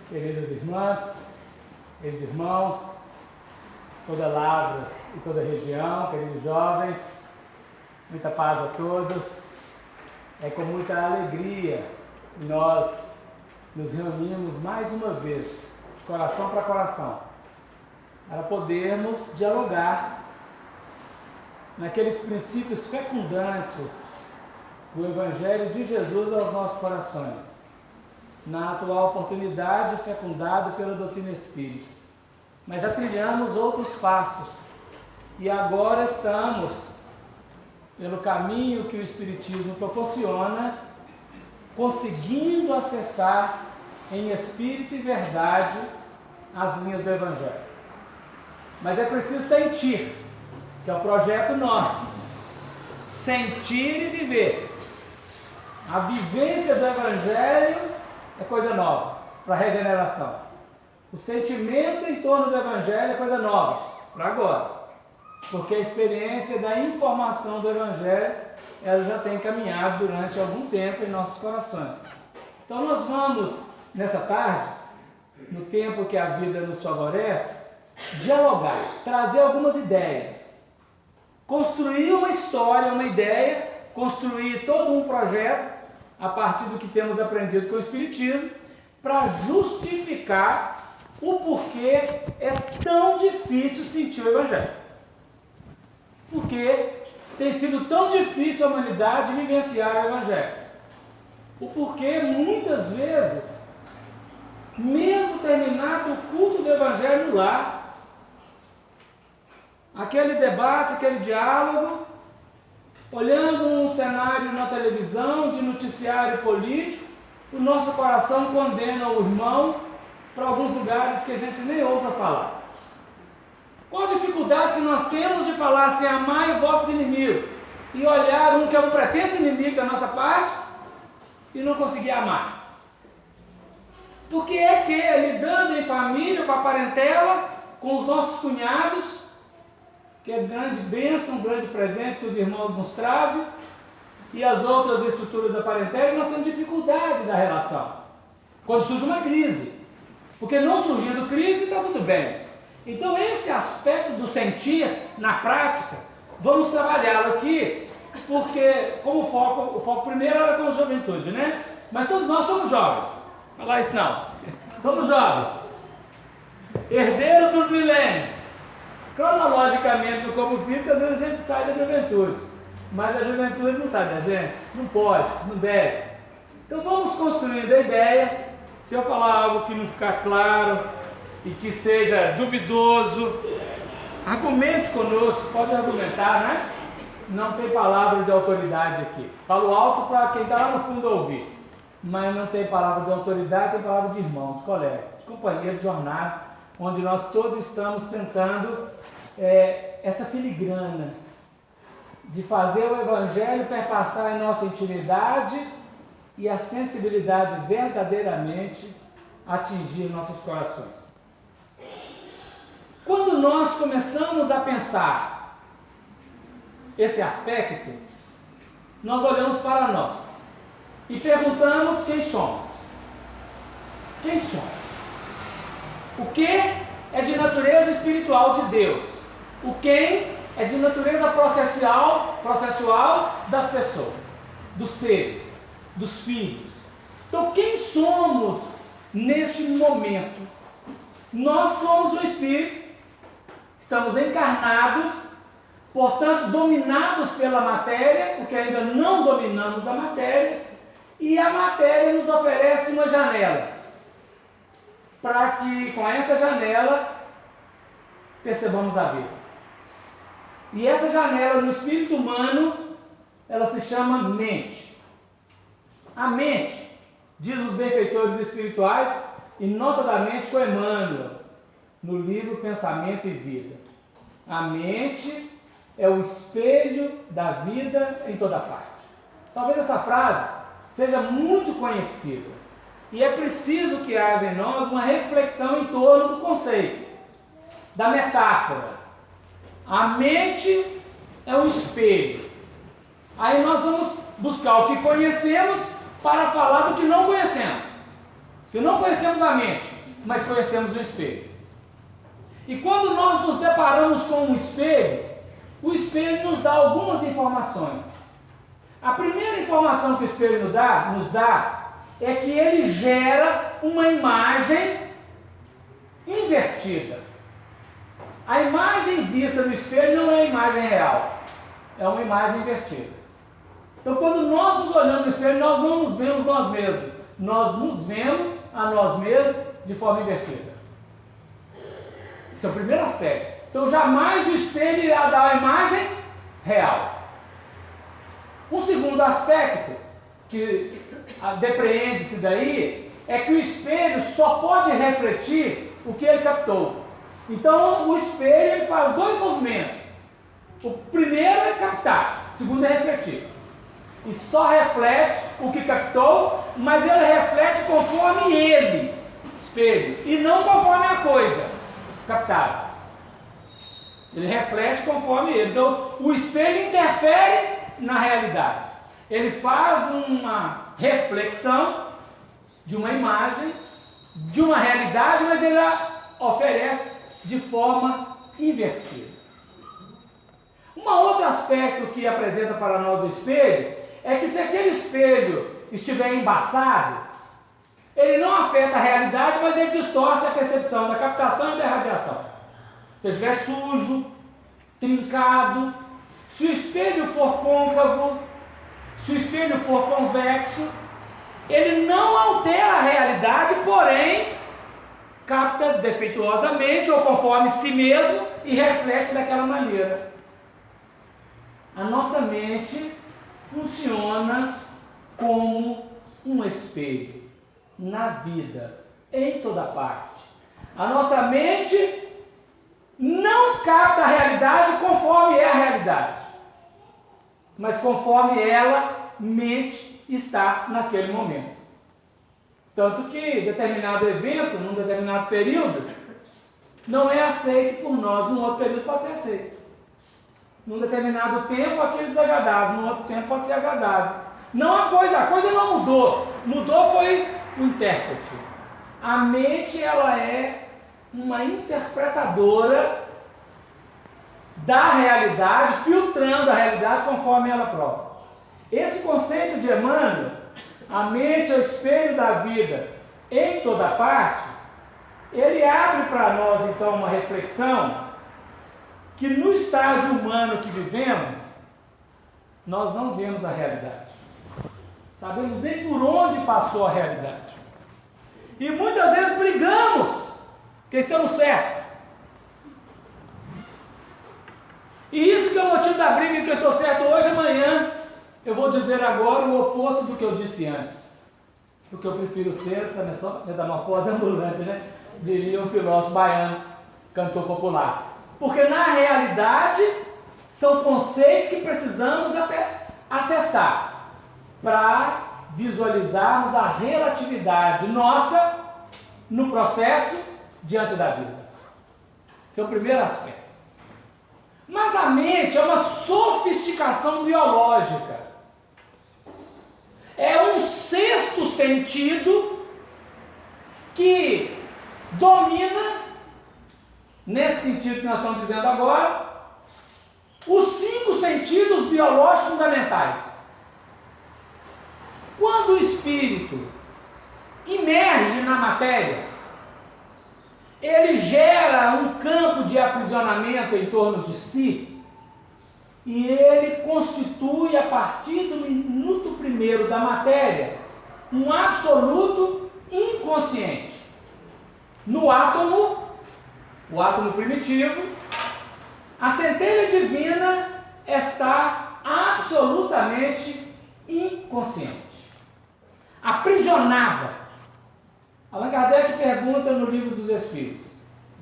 queridas irmãs, queridos irmãos, toda Lavras e toda a região, queridos jovens, muita paz a todos. É com muita alegria que nós nos reunimos mais uma vez, de coração para coração, para podermos dialogar naqueles princípios fecundantes do Evangelho de Jesus aos nossos corações, na atual oportunidade fecundado pela doutrina espírita. Mas já trilhamos outros passos e agora estamos pelo caminho que o Espiritismo proporciona, conseguindo acessar em espírito e verdade as linhas do Evangelho. Mas é preciso sentir, que é o projeto nosso, sentir e viver. A vivência do Evangelho é coisa nova para a regeneração. O sentimento em torno do Evangelho é coisa nova para agora, porque a experiência da informação do Evangelho ela já tem caminhado durante algum tempo em nossos corações. Então nós vamos, nessa tarde, no tempo que a vida nos favorece, dialogar, trazer algumas ideias, construir uma história, uma ideia, construir todo um projeto a partir do que temos aprendido com o Espiritismo, para justificar o porquê é tão difícil sentir o Evangelho. Porque tem sido tão difícil a humanidade vivenciar o Evangelho. O porquê, muitas vezes, mesmo terminado o culto do Evangelho no lar, aquele debate, aquele diálogo, olhando um cenário na televisão de noticiário político, o nosso coração condena o irmão para alguns lugares que a gente nem ousa falar. Qual a dificuldade que nós temos de falar assim, amai vossos inimigos, e olhar um que é um pretenso inimigo da nossa parte e não conseguir amar? Porque é que, lidando em família, com a parentela, com os nossos cunhados, que é grande bênção, um grande presente que os irmãos nos trazem, e as outras estruturas da parentela, nós temos dificuldade da relação. Quando surge uma crise. Porque não surgindo crise, está tudo bem. Então esse aspecto do sentir, na prática, vamos trabalhá-lo aqui, porque como o foco primeiro era com a juventude, né? Mas todos nós somos jovens. Falar isso não. Somos jovens. Herdeiros dos milênios. Cronologicamente, no corpo físico, às vezes a gente sai da juventude, mas a juventude não sai da gente, não pode, não deve. Então vamos construindo a ideia. Se eu falar algo que não ficar claro e que seja duvidoso, argumente conosco, pode argumentar, né? Não tem palavra de autoridade aqui. Falo alto para quem está lá no fundo ouvir, mas não tem palavra de autoridade, tem palavra de irmão, de colega, de companheiro de jornada, onde nós todos estamos tentando essa filigrana de fazer o Evangelho perpassar em nossa intimidade e a sensibilidade verdadeiramente atingir nossos corações. Quando nós começamos a pensar esse aspecto, nós olhamos para nós e perguntamos quem somos. Quem somos? O que é de natureza espiritual de Deus? O quem é de natureza processual das pessoas, dos seres, dos filhos. Então quem somos neste momento? Nós somos o Espírito, estamos encarnados, portanto dominados pela matéria, porque ainda não dominamos a matéria, e a matéria nos oferece uma janela, para que com essa janela percebamos a vida. E essa janela no espírito humano, ela se chama mente. A mente, diz os benfeitores espirituais, e notadamente com Emmanuel, no livro Pensamento e Vida. A mente é o espelho da vida em toda parte. Talvez essa frase seja muito conhecida. E é preciso que haja em nós uma reflexão em torno do conceito, da metáfora. A mente é um espelho. Aí nós vamos buscar o que conhecemos para falar do que não conhecemos. Se não conhecemos a mente, mas conhecemos o espelho. E quando nós nos deparamos com um espelho, o espelho nos dá algumas informações. A primeira informação que o espelho nos dá é que ele gera uma imagem invertida. A imagem vista no espelho não é a imagem real, é uma imagem invertida. Então, quando nós nos olhamos no espelho, nós não nos vemos nós mesmos, nós nos vemos a nós mesmos de forma invertida. Esse é o primeiro aspecto. Então, jamais o espelho irá dar a imagem real. Um segundo aspecto que depreende-se daí é que o espelho só pode refletir o que ele captou. Então, o espelho ele faz dois movimentos. O primeiro é captar, o segundo é refletir. E só reflete o que captou, mas ele reflete conforme ele, espelho, e não conforme a coisa captada. Ele reflete conforme ele. Então, o espelho interfere na realidade. Ele faz uma reflexão de uma imagem, de uma realidade, mas ele a oferece de forma invertida. Um outro aspecto que apresenta para nós o espelho é que se aquele espelho estiver embaçado, ele não afeta a realidade, mas ele distorce a percepção da captação e da radiação. Se estiver sujo, trincado, se o espelho for côncavo, se o espelho for convexo, ele não altera a realidade, porém capta defeituosamente ou conforme si mesmo e reflete daquela maneira. A nossa mente funciona como um espelho na vida, em toda parte. A nossa mente não capta a realidade conforme é a realidade, mas conforme ela mente está naquele momento. Tanto que determinado evento, num determinado período, não é aceito por nós, num outro período pode ser aceito. Num determinado tempo aquele desagradável, num outro tempo pode ser agradável. Não a coisa não mudou, mudou foi o intérprete. A mente ela é uma interpretadora da realidade, filtrando a realidade conforme ela própria. Esse conceito de Emmanuel, a mente é o espelho da vida em toda parte, ele abre para nós então uma reflexão que no estágio humano que vivemos, nós não vemos a realidade. Sabemos nem por onde passou a realidade. E muitas vezes brigamos que estamos certos. E isso que é o motivo da briga, que eu estou certo hoje, amanhã eu vou dizer agora o oposto do que eu disse antes. Porque eu prefiro ser essa metamorfose ambulante, né? Diria um filósofo baiano, cantor popular. Porque na realidade são conceitos que precisamos até acessar para visualizarmos a relatividade nossa no processo diante da vida. Esse é o primeiro aspecto. Mas a mente é uma sofisticação biológica. É um sexto sentido que domina, nesse sentido que nós estamos dizendo agora, os 5 sentidos biológicos fundamentais. Quando o espírito imerge na matéria, ele gera um campo de aprisionamento em torno de si e ele constitui, a partir do minuto primeiro da matéria, um absoluto inconsciente. No átomo, o átomo primitivo, a centelha divina está absolutamente inconsciente, aprisionada. Allan Kardec pergunta no Livro dos Espíritos,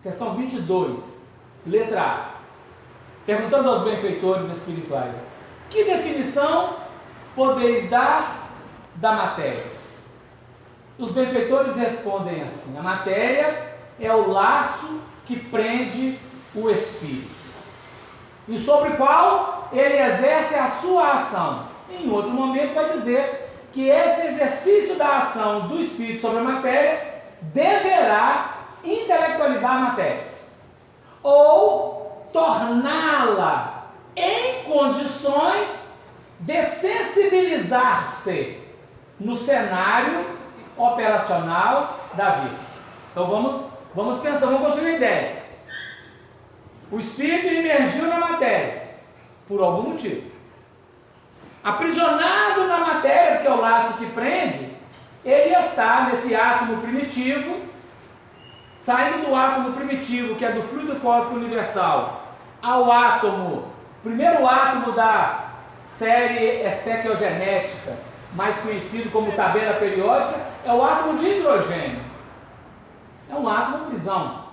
questão 22, letra A, perguntando aos benfeitores espirituais: que definição podeis dar da matéria? Os benfeitores respondem assim: a matéria é o laço que prende o espírito, e sobre o qual ele exerce a sua ação. Em outro momento vai dizer que esse exercício da ação do espírito sobre a matéria deverá a matéria, ou torná-la em condições de sensibilizar-se no cenário operacional da vida. Então vamos pensar, vamos construir uma ideia. O espírito emergiu na matéria, por algum motivo. Aprisionado na matéria, porque é o laço que prende, ele está nesse átomo primitivo, saindo do átomo primitivo, que é do fluido cósmico universal, ao átomo, primeiro átomo da série estequiogenética, mais conhecido como tabela periódica, é o átomo de hidrogênio. É um átomo prisão.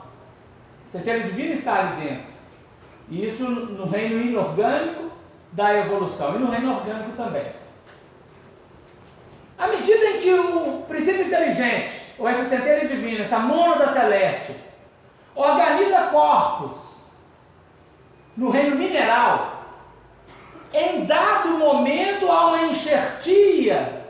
A centelha divina está ali dentro. E isso no reino inorgânico da evolução, e no reino orgânico também. À medida em que o princípio inteligente, ou essa centelha divina, essa mônada celeste, organiza corpos no reino mineral, em dado momento há uma enxertia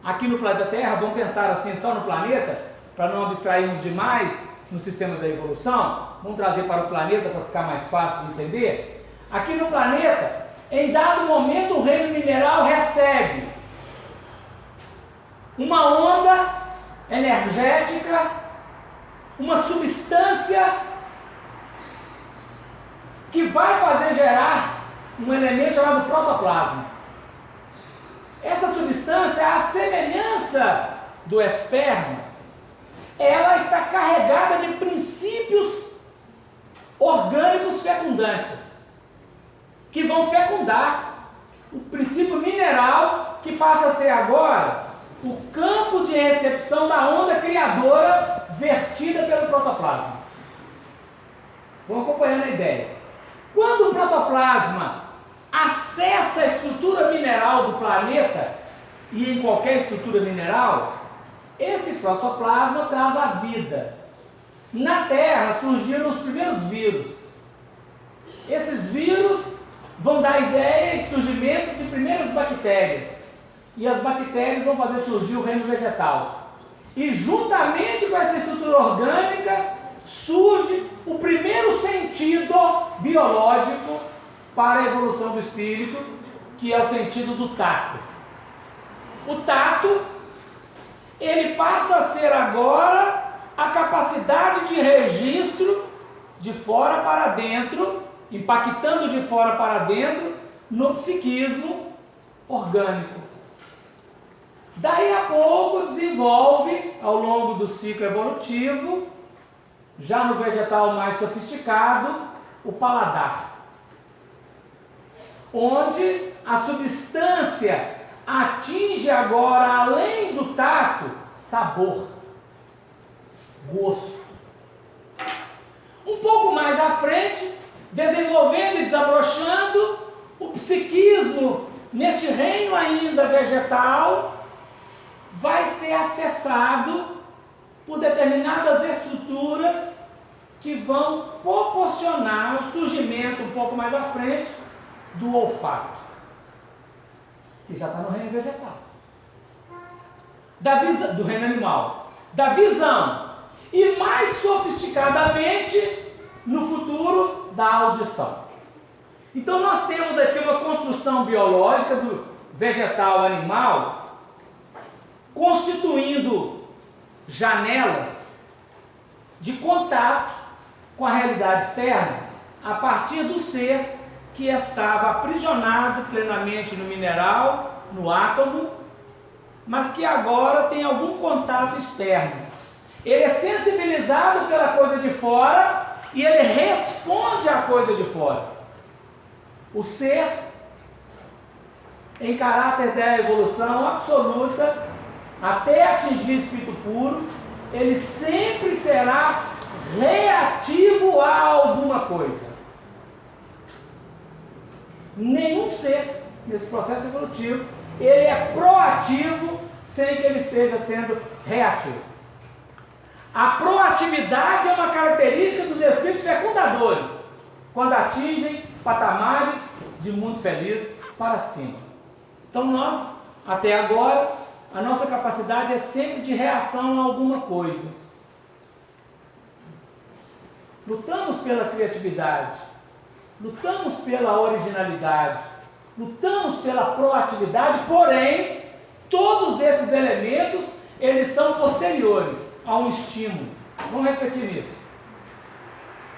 aqui no planeta Terra, vamos pensar assim só no planeta, para não abstrairmos demais no sistema da evolução, vamos trazer para o planeta para ficar mais fácil de entender. Aqui no planeta, em dado momento o reino mineral recebe uma onda energética, uma substância que vai fazer gerar um elemento chamado protoplasma. Essa substância, à semelhança do esperma, ela está carregada de princípios orgânicos fecundantes, que vão fecundar o princípio mineral, que passa a ser agora o campo de recepção da onda criadora vertida pelo protoplasma. Vão acompanhando a ideia. Quando o protoplasma acessa a estrutura mineral do planeta, e em qualquer estrutura mineral, esse protoplasma traz a vida. Na Terra surgiram os primeiros vírus. Esses vírus vão dar ideia de surgimento de primeiras bactérias. E as bactérias vão fazer surgir o reino vegetal. E juntamente com essa estrutura orgânica, surge o primeiro sentido biológico para a evolução do espírito, que é o sentido do tato. O tato, ele passa a ser agora a capacidade de registro de fora para dentro, impactando de fora para dentro no psiquismo orgânico. Daí a pouco desenvolve, ao longo do ciclo evolutivo, já no vegetal mais sofisticado, o paladar, onde a substância atinge agora, além do tato, sabor, gosto. Um pouco mais à frente, desenvolvendo e desabrochando, o psiquismo, neste reino ainda vegetal, vai ser acessado por determinadas estruturas que vão proporcionar o surgimento, um pouco mais à frente, do olfato, que já está no reino vegetal, do reino animal, da visão, e mais sofisticadamente, no futuro, da audição. Então nós temos aqui uma construção biológica do vegetal animal, constituindo janelas de contato com a realidade externa a partir do ser que estava aprisionado plenamente no mineral, no átomo, mas que agora tem algum contato externo. Ele é sensibilizado pela coisa de fora e ele responde à coisa de fora. O ser, em caráter da evolução absoluta, até atingir o espírito puro, ele sempre será reativo a alguma coisa. Nenhum ser, nesse processo evolutivo, ele é proativo sem que ele esteja sendo reativo. A proatividade é uma característica dos espíritos fecundadores, quando atingem patamares de mundo feliz para cima. Então nós, até agora, a nossa capacidade é sempre de reação a alguma coisa. lutamos pela criatividade, lutamos pela originalidade, lutamos pela proatividade, porém, todos esses elementos, eles são posteriores a um estímulo. Vamos repetir nisso.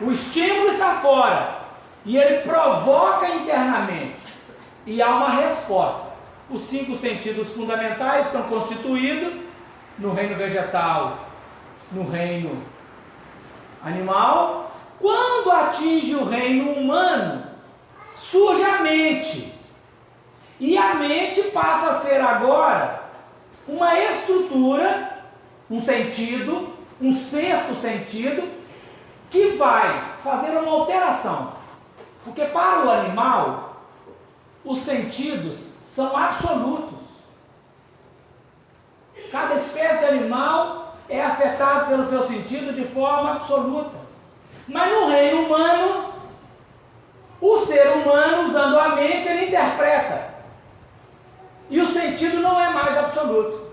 O estímulo está fora e ele provoca internamente e há uma resposta. Os 5 sentidos fundamentais são constituídos no reino vegetal, no reino animal. Quando atinge o reino humano, surge a mente. E a mente passa a ser agora uma estrutura, um sentido, um 6º sentido, que vai fazer uma alteração. Porque para o animal, os sentidos são absolutos. Cada espécie de animal é afetado pelo seu sentido de forma absoluta. Mas no reino humano, o ser humano, usando a mente, ele interpreta. E o sentido não é mais absoluto.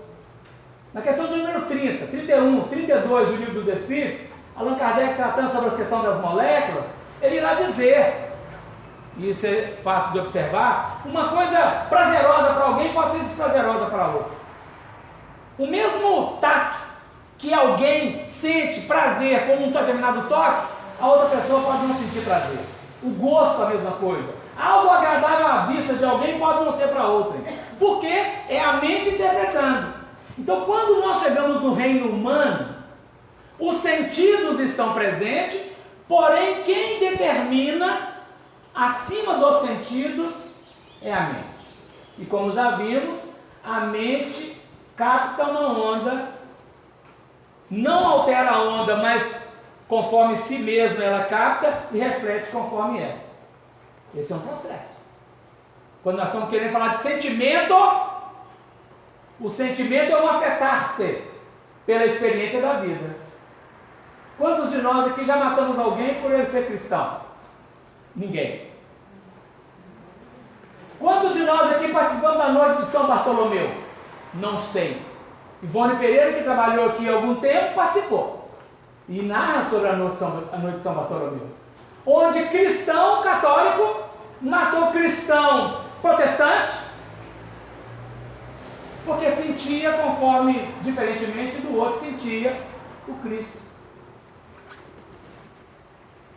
Na questão do número 30, 31, 32 do Livro dos Espíritos, Allan Kardec, tratando sobre a questão das moléculas, ele irá dizer, e isso é fácil de observar, uma coisa prazerosa para alguém pode ser desprazerosa para outro. O mesmo tato que alguém sente prazer com um determinado toque, a outra pessoa pode não sentir prazer. O gosto é a mesma coisa. Algo agradável à vista de alguém pode não ser para outra. Porque é a mente interpretando. Então, quando nós chegamos no reino humano, os sentidos estão presentes, porém quem determina acima dos sentidos é a mente. E como já vimos, a mente capta uma onda, não altera a onda, mas conforme si mesma ela capta e reflete conforme é. Esse é um processo. Quando nós estamos querendo falar de sentimento, o sentimento é um afetar-se pela experiência da vida. Quantos de nós aqui já matamos alguém por ele ser cristão? Ninguém. Quantos de nós aqui participamos da noite de São Bartolomeu? Não sei. Ivone Pereira, que trabalhou aqui há algum tempo, participou. E narra sobre a noite de São Bartolomeu. Onde cristão católico matou cristão protestante, porque sentia conforme, diferentemente do outro, sentia o Cristo.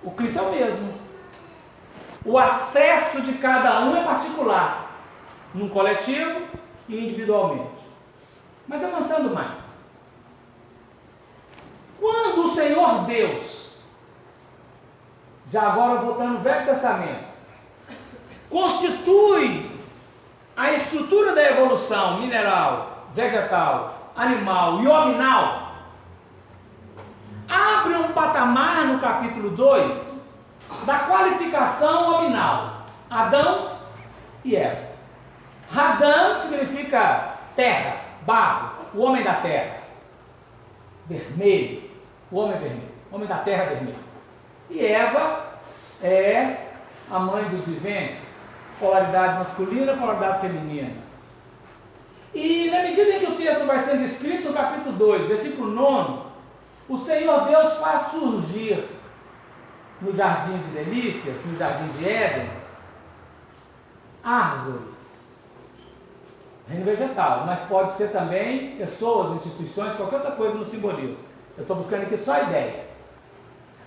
O Cristo é o mesmo. O acesso de cada um é particular, num coletivo e individualmente. Mas avançando mais. Quando o Senhor Deus, já agora voltando ao Velho Testamento, constitui a estrutura da evolução mineral, vegetal, animal e hominal, abre um patamar no capítulo 2 da qualificação hominal, Adão e Eva. Adão significa terra, barro, o homem da terra. Vermelho, o homem vermelho, o homem da terra vermelho. E Eva é a mãe dos viventes, polaridade masculina, polaridade feminina. E na medida em que o texto vai sendo escrito no capítulo 2, versículo 9, o Senhor Deus faz surgir no jardim de delícias, no jardim de Éden, árvores, reino vegetal, mas pode ser também pessoas, instituições, qualquer outra coisa no simbolismo. Eu estou buscando aqui só a ideia.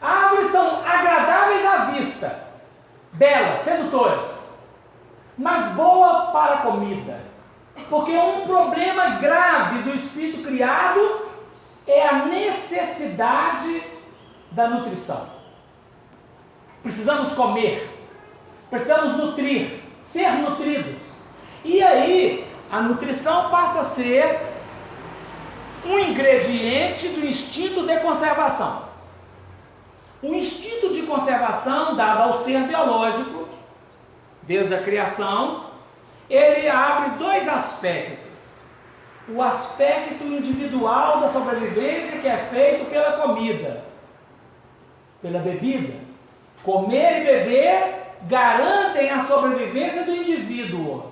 Árvores são agradáveis à vista, belas, sedutoras, mas boas para a comida, porque um problema grave do espírito criado é a necessidade da nutrição. Precisamos comer, precisamos nutrir, ser nutridos. E aí, a nutrição passa a ser um ingrediente do instinto de conservação. O instinto de conservação, dado ao ser biológico, desde a criação, ele abre 2 aspectos. O aspecto individual da sobrevivência, que é feito pela comida, pela bebida. Comer e beber garantem a sobrevivência do indivíduo.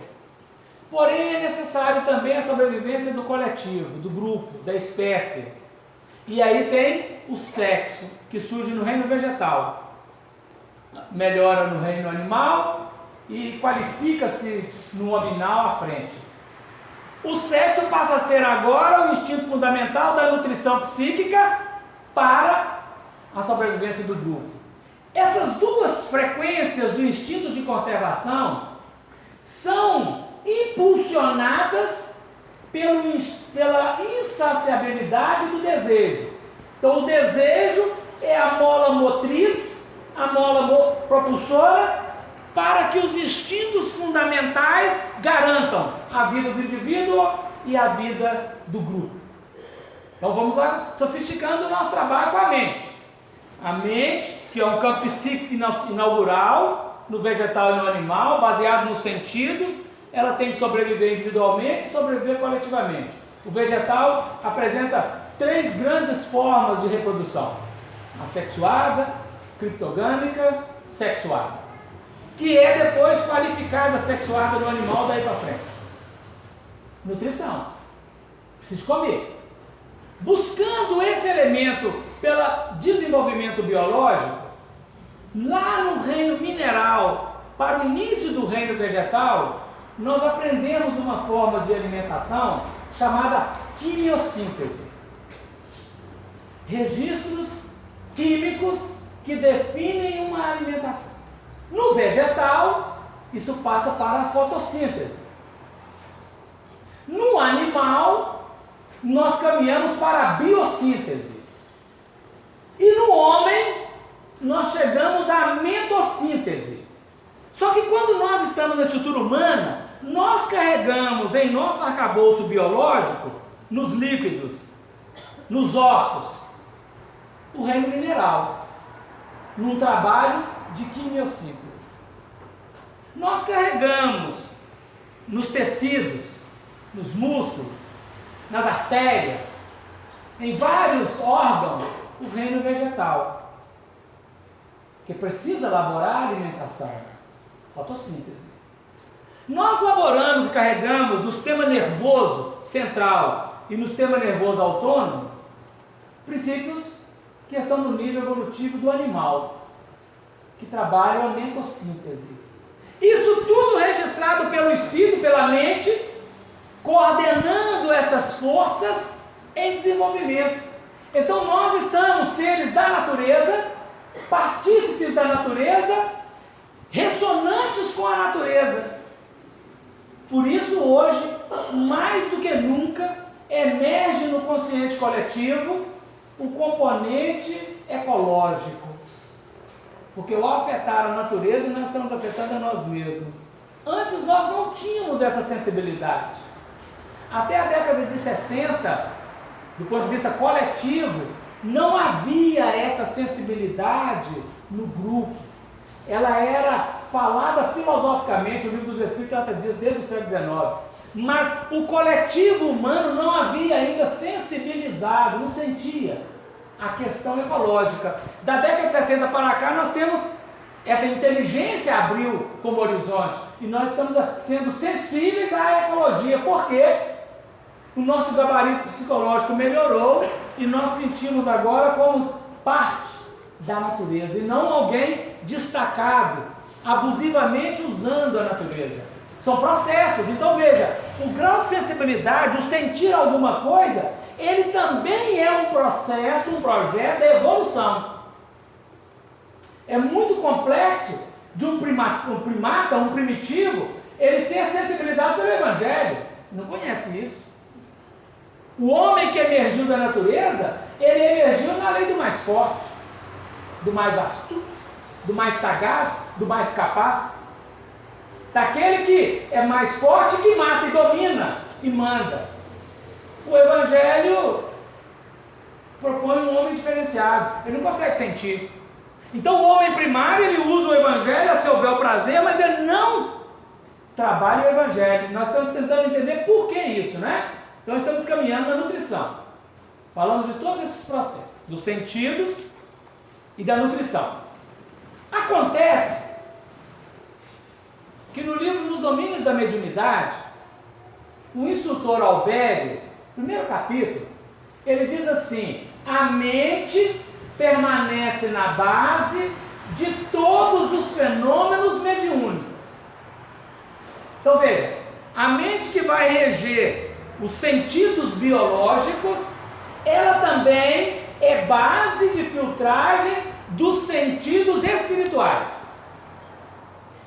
Porém, é necessário também a sobrevivência do coletivo, do grupo, da espécie. E aí tem o sexo que surge no reino vegetal melhora no reino animal e qualifica-se no hominal à frente. O sexo passa a ser agora o instinto fundamental da nutrição psíquica para a sobrevivência do grupo. Essas duas frequências do instinto de conservação são impulsionadas pela insaciabilidade do desejo. Então o desejo é a mola motriz, a mola propulsora, para que os instintos fundamentais garantam a vida do indivíduo e a vida do grupo. Então vamos lá, sofisticando o nosso trabalho com a mente. A mente, que é um campo psíquico inaugural, no vegetal e no animal, baseado nos sentidos, ela tem que sobreviver individualmente e sobreviver coletivamente. O vegetal apresenta 3 grandes formas de reprodução: assexuada, criptogâmica, sexuada, que é depois qualificada sexuada no animal daí para frente. Nutrição. Precisa comer. Buscando esse elemento pelo desenvolvimento biológico, lá no reino mineral, para o início do reino vegetal, nós aprendemos uma forma de alimentação chamada quimiossíntese. Registros químicos que definem uma alimentação. No vegetal, isso passa para a fotossíntese. No animal, nós caminhamos para a biossíntese. E no homem, nós chegamos à mentossíntese. Só que quando nós estamos na estrutura humana, nós carregamos em nosso arcabouço biológico, nos líquidos, nos ossos, o reino mineral, num trabalho de quimiossíntese. Nós carregamos nos tecidos, nos músculos, nas artérias, em vários órgãos, o reino vegetal, que precisa elaborar a alimentação, fotossíntese. Nós elaboramos e carregamos no sistema nervoso central e no sistema nervoso autônomo princípios que estão no nível evolutivo do animal, que trabalham a mentossíntese. Isso tudo registrado pelo espírito, pela mente, coordenando essas forças em desenvolvimento. Então nós estamos seres da natureza, partícipes da natureza, ressonantes com a natureza. Por isso hoje, mais do que nunca, emerge no consciente coletivo o componente ecológico. Porque ao afetar a natureza, nós estamos afetando a nós mesmos. Antes nós não tínhamos essa sensibilidade. Até a década de 60, do ponto de vista coletivo, não havia essa sensibilidade no grupo. Ela era falada filosoficamente, o Livro dos Espíritos trata disso desde o século XIX. Mas o coletivo humano não havia ainda sensibilizado, não sentia a questão ecológica. Da década de 60 para cá, nós temos essa inteligência abriu como horizonte e nós estamos sendo sensíveis à ecologia. Por quê? O nosso gabarito psicológico melhorou e nós sentimos agora como parte da natureza e não alguém destacado, abusivamente usando a natureza. São processos. Então veja, o grau de sensibilidade, o sentir alguma coisa, ele também é um processo, um projeto de evolução. É muito complexo de um primata, um primitivo, ele ser sensibilizado pelo Evangelho. Não conhece isso. O homem que emergiu da natureza, ele emergiu na lei do mais forte, do mais astuto, do mais sagaz, do mais capaz, daquele que é mais forte, que mata e domina e manda. O Evangelho propõe um homem diferenciado, ele não consegue sentir. Então o homem primário, ele usa o Evangelho a seu bel prazer, mas ele não trabalha o Evangelho. Nós estamos tentando entender por que isso, né? Então estamos caminhando na nutrição. Falamos de todos esses processos, dos sentidos e da nutrição. Acontece que no livro Nos Domínios da Mediunidade, o instrutor Albério, primeiro capítulo, ele diz assim: a mente permanece na base de todos os fenômenos mediúnicos. Então veja, a mente que vai reger os sentidos biológicos, ela também é base de filtragem dos sentidos espirituais.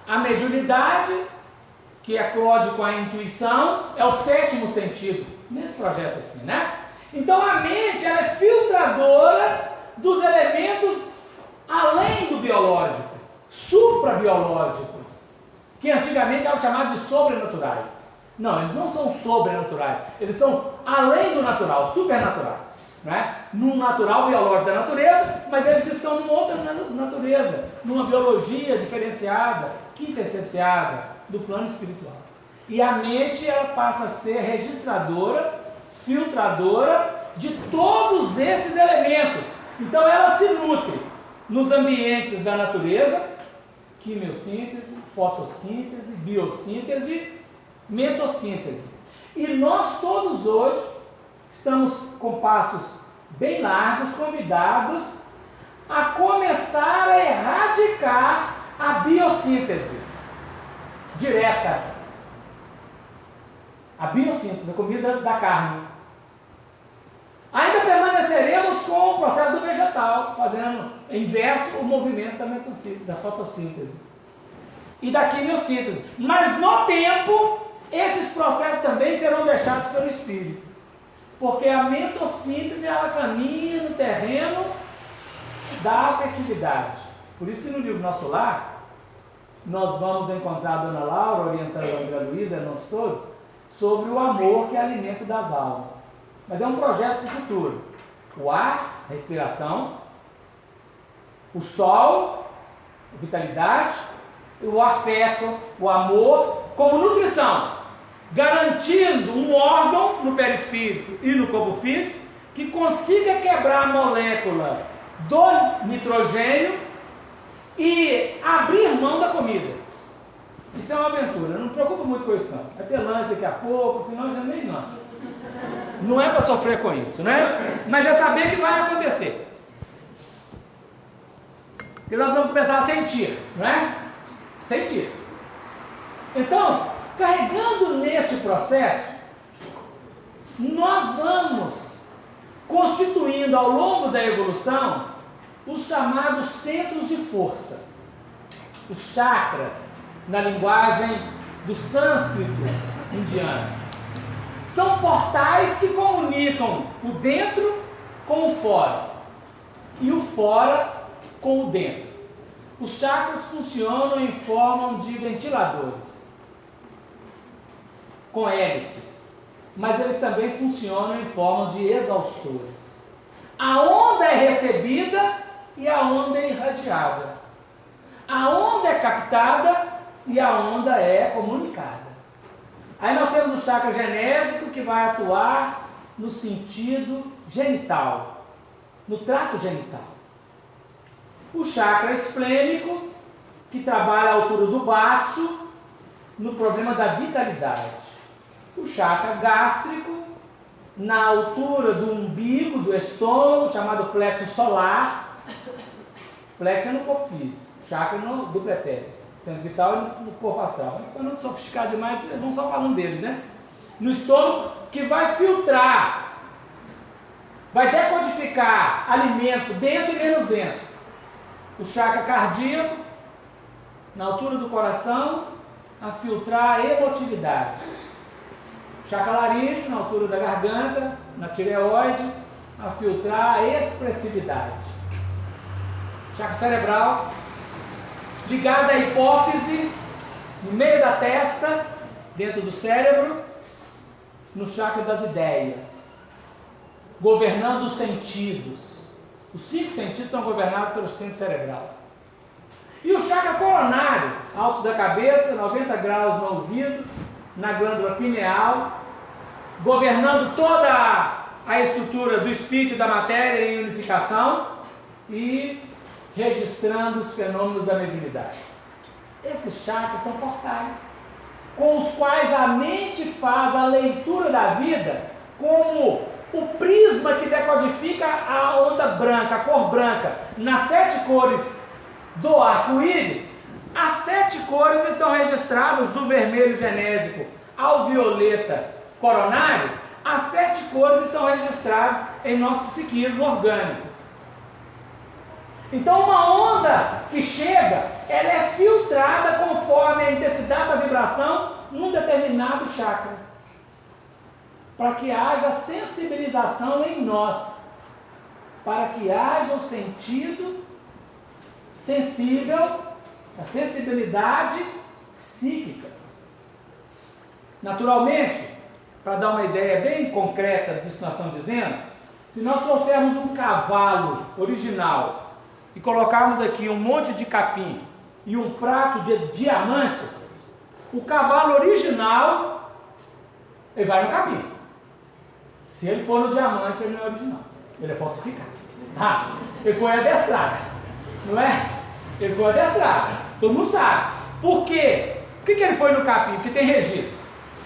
A mediunidade, que eclode com a intuição, é o sétimo sentido, nesse projeto assim, né? Então a mente, ela é filtradora dos elementos além do biológico, suprabiológicos, que antigamente eram chamados de sobrenaturais. Não, eles não são sobrenaturais, eles são além do natural, supernaturais. Né? Num natural biológico da natureza, mas eles estão numa outra natureza, numa biologia diferenciada, quintessenciada do plano espiritual. E a mente, ela passa a ser registradora, filtradora de todos estes elementos. Então ela se nutre nos ambientes da natureza, quimiossíntese, fotossíntese, biossíntese, mentossíntese. E nós todos hoje estamos com passos bem largos, convidados a começar a erradicar a biossíntese direta. A biossíntese, a comida da carne. Ainda permaneceremos com o processo do vegetal, fazendo inverso o movimento da mentossíntese, da fotossíntese e da quimiossíntese. Mas no tempo, esses processos também serão deixados pelo espírito. Porque a mentossíntese, ela caminha no terreno da afetividade. Por isso que no livro Nosso Lar, nós vamos encontrar a Dona Laura orientando a André Luiza, nós todos, sobre o amor que é alimento das almas. Mas é um projeto para o futuro. O ar, a respiração, o sol, a vitalidade, o afeto, o amor, como nutrição. Garantindo um órgão no perispírito e no corpo físico que consiga quebrar a molécula do nitrogênio e abrir mão da comida. Isso é uma aventura, não me preocupa muito com isso não. Vai ter lanche daqui a pouco, senão já nem não. Não é para sofrer com isso, né? Mas é saber que vai acontecer. E nós vamos começar a sentir, não é? Sentir. Então, carregando neste processo, nós vamos constituindo ao longo da evolução os chamados centros de força, os chakras, na linguagem do sânscrito indiano. São portais que comunicam o dentro com o fora e o fora com o dentro. Os chakras funcionam em forma de ventiladores, com hélices, mas eles também funcionam em forma de exaustores. A onda é recebida e a onda é irradiada. A onda é captada e a onda é comunicada. Aí nós temos o chakra genésico, que vai atuar no sentido genital, no trato genital. O chakra esplênico, que trabalha a altura do baço, no problema da vitalidade. O chakra gástrico, na altura do umbigo, do estômago, chamado plexo solar. Plexo é no corpo físico, chakra no duplo etérico, centro vital e no corpo astral. Mas para não sofisticar demais, vamos só falando deles, né? No estômago, que vai filtrar, vai decodificar alimento denso e menos denso. O chakra cardíaco, na altura do coração, a filtrar a emotividade. O chakra laríngeo, na altura da garganta, na tireoide, a filtrar a expressividade. O chakra cerebral, ligado à hipófise, no meio da testa, dentro do cérebro, no chakra das ideias, governando os sentidos. Os 5 sentidos são governados pelo centro cerebral. E o chakra coronário, alto da cabeça, 90 graus no ouvido, na glândula pineal, governando toda a estrutura do espírito e da matéria em unificação e registrando os fenômenos da mediunidade. Esses chakras são portais, com os quais a mente faz a leitura da vida como o prisma que decodifica a onda branca, a cor branca, nas 7 cores do arco-íris, as 7 cores estão registradas do vermelho genésico ao violeta coronário, as 7 cores estão registradas em nosso psiquismo orgânico. Então uma onda que chega, ela é filtrada conforme a intensidade da vibração num determinado chakra, para que haja sensibilização em nós, para que haja o sentido sensível, a sensibilidade psíquica. Naturalmente, para dar uma ideia bem concreta disso que nós estamos dizendo, se nós trouxermos um cavalo original e colocarmos aqui um monte de capim e um prato de diamantes, o cavalo original, ele vai no capim. Se ele for no diamante, ele não é original, ele é falsificado. Ele foi adestrado, não é? Ele foi adestrado, todo mundo sabe. Por quê? Por que ele foi no capim? Porque tem registro.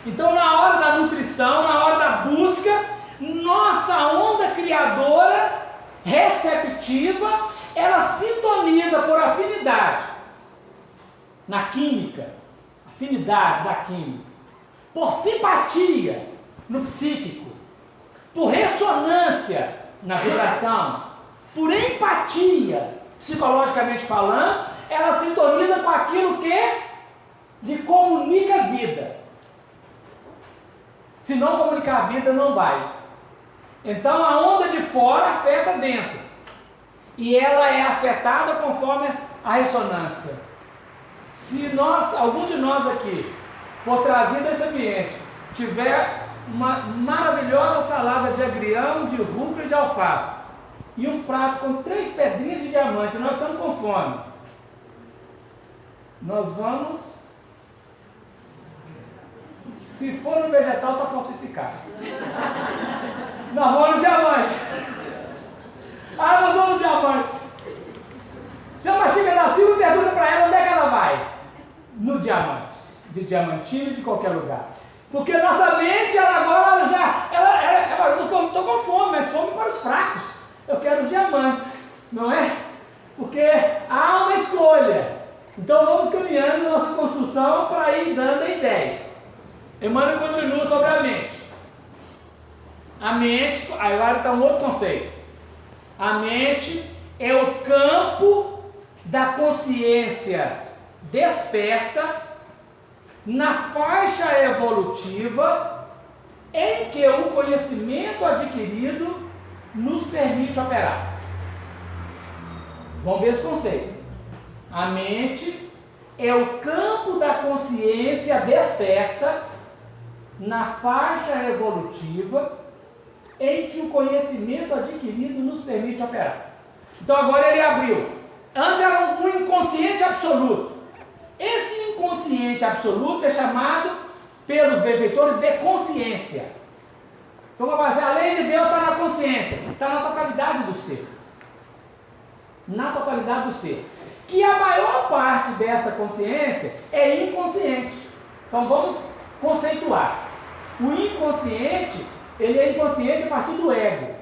Então, na hora da nutrição, na hora da busca, nossa onda criadora, receptiva, ela sintoniza por afinidade na química, afinidade da química, por simpatia no psíquico, por ressonância na vibração, por empatia, psicologicamente falando, ela sintoniza com aquilo que lhe comunica a vida. Se não comunicar a vida, não vai. Então a onda de fora afeta dentro. E ela é afetada conforme a ressonância. Se algum de nós aqui for trazido a esse ambiente, tiver uma maravilhosa salada de agrião, de rúcula e de alface, e um prato com 3 pedrinhas de diamante, nós estamos com fome, nós vamos, se for no vegetal, está falsificado. Nós vamos no diamante. Nós vamos no diamante. Chama a Chica da Silva e pergunta para ela onde é que ela vai. No diamante. De Diamantino, de qualquer lugar. Porque nossa mente, ela agora já... eu estou com fome, mas fome para os fracos. Eu quero os diamantes, não é? Porque há uma escolha. Então vamos caminhando nossa construção para ir dando a ideia. Emmanuel continua sobre a mente. A mente, agora está um outro conceito. A mente é o campo da consciência desperta na faixa evolutiva em que o conhecimento adquirido nos permite operar. Vamos ver esse conceito. A mente é o campo da consciência desperta na faixa evolutiva em que o conhecimento adquirido nos permite operar. Então agora ele abriu. Antes era um inconsciente absoluto. Esse inconsciente absoluto é chamado pelos benfeitores de consciência. Então vamos fazer, a lei de Deus está na consciência, está na totalidade do ser. Na totalidade do ser. Que a maior parte dessa consciência é inconsciente. Então vamos conceituar. O inconsciente, ele é inconsciente a partir do ego.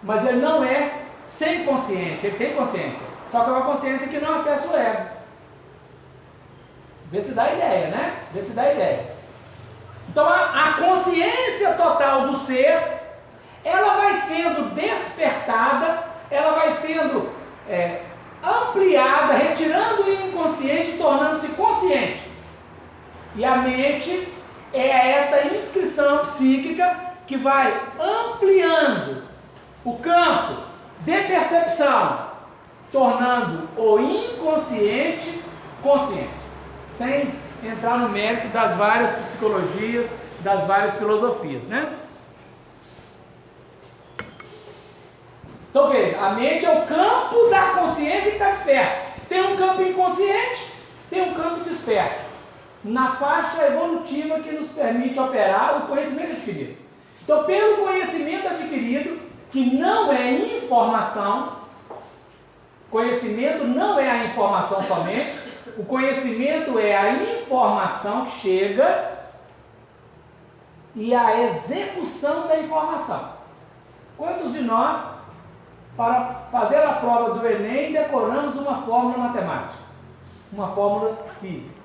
Mas ele não é sem consciência, ele tem consciência. Só que é uma consciência que não acessa o ego. Vê se dá ideia, né? Vê se dá ideia. Então a consciência total do ser, ela vai sendo despertada, ela vai sendo ampliada, retirando o inconsciente, tornando-se consciente. E a mente é essa inscrição psíquica que vai ampliando o campo de percepção, tornando o inconsciente consciente, sem entrar no mérito das várias psicologias, das várias filosofias, né? Então veja, a mente é o campo da consciência que está desperta. Tem um campo inconsciente, tem um campo desperto, na faixa evolutiva que nos permite operar o conhecimento adquirido. Então, pelo conhecimento adquirido, que não é informação, conhecimento não é a informação somente, o conhecimento é a informação que chega e a execução da informação. Quantos de nós, para fazer a prova do Enem, decoramos uma fórmula matemática, uma fórmula física,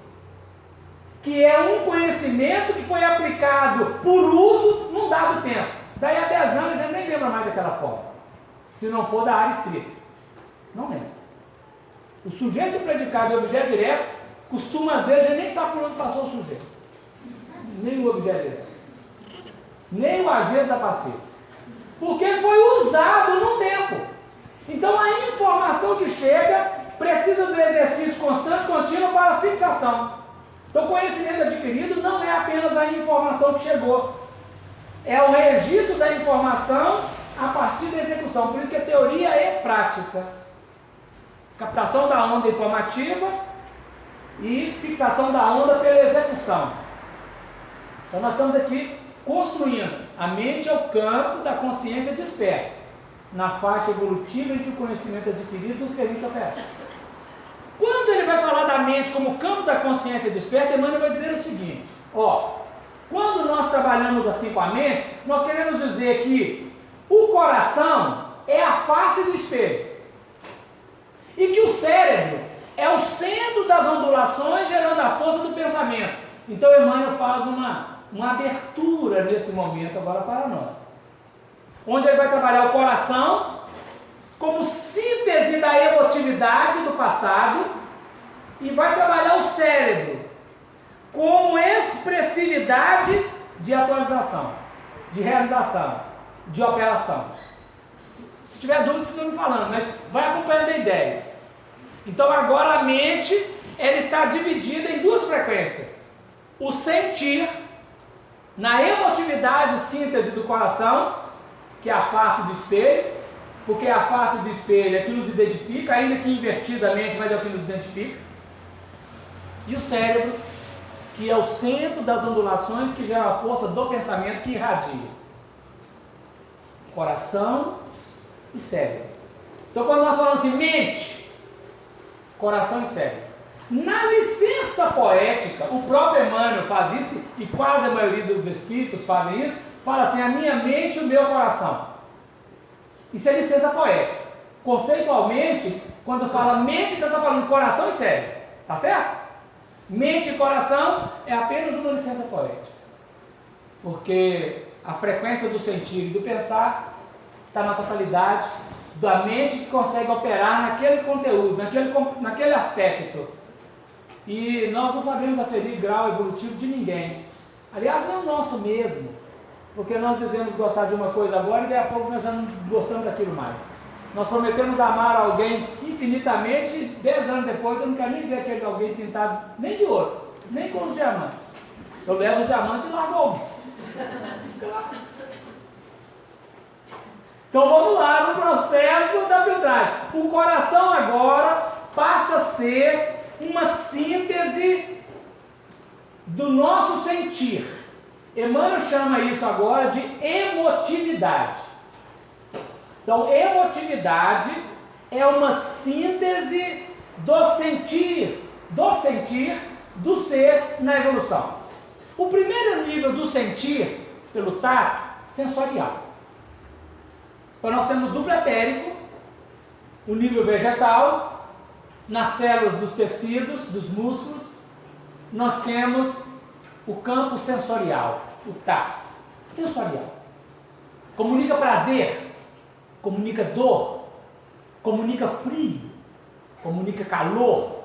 que é um conhecimento que foi aplicado por uso num dado tempo. Daí a 10 anos a gente nem lembra mais daquela fórmula, se não for da área estrita. Não lembra. O sujeito, o predicado e o objeto direto costuma, às vezes, a gente nem sabe por onde passou o sujeito, nem o objeto direto, nem o agente da passiva. Porque foi usado num tempo. Então a informação que chega precisa do exercício constante, contínuo para fixação. Então o conhecimento adquirido não é apenas a informação que chegou, é o registro da informação a partir da execução. Por isso que a teoria é prática. Captação da onda informativa e fixação da onda pela execução. Então nós estamos aqui construindo. A mente é o campo da consciência desperta, na faixa evolutiva em que o conhecimento adquirido nos permite operar. Quando ele vai falar da mente como campo da consciência desperta, Emmanuel vai dizer o seguinte: quando nós trabalhamos assim com a mente, nós queremos dizer que o coração é a face do espelho e que o cérebro é o centro das ondulações gerando a força do pensamento. Então Emmanuel faz uma abertura nesse momento agora para nós, onde ele vai trabalhar o coração como síntese da emotividade do passado e vai trabalhar o cérebro como expressividade de atualização, de realização, de operação. Se tiver dúvida, vocês estão me falando, mas vai acompanhando a ideia. Então agora a mente, ela está dividida em duas frequências: o sentir, na emotividade síntese do coração, que é a face do espelho, porque a face do espelho é que nos identifica, ainda que invertidamente, mas é o que nos identifica. E o cérebro, que é o centro das ondulações que gera a força do pensamento que irradia. Coração e cérebro. Então quando nós falamos assim, mente, coração e cérebro. Na licença poética, o próprio Emmanuel faz isso, e quase a maioria dos espíritos fazem isso, fala assim, a minha mente e o meu coração. Isso é licença poética. Conceitualmente, quando fala mente, então está falando coração e cérebro. Tá certo? Mente e coração é apenas uma licença poética. Porque a frequência do sentir e do pensar está na totalidade da mente que consegue operar naquele conteúdo, naquele aspecto. E nós não sabemos aferir grau evolutivo de ninguém. Aliás, nem o nosso mesmo. Porque nós dizemos gostar de uma coisa agora e daí a pouco nós já não gostamos daquilo mais. Nós prometemos amar alguém infinitamente e 10 anos depois eu não quero nem ver aquele alguém pintado nem de ouro, nem com os diamantes. Eu levo os diamantes e largo alguém. Então vamos lá no processo da filtragem. O coração agora passa a ser uma síntese do nosso sentir. Emmanuel chama isso agora de emotividade. Então, emotividade é uma síntese do sentir, do ser na evolução. O primeiro nível do sentir, pelo tato, sensorial. Então, nós temos o duplo etérico, o nível vegetal. Nas células dos tecidos, dos músculos, nós temos o campo sensorial, o tato, sensorial. Comunica prazer, comunica dor, comunica frio, comunica calor,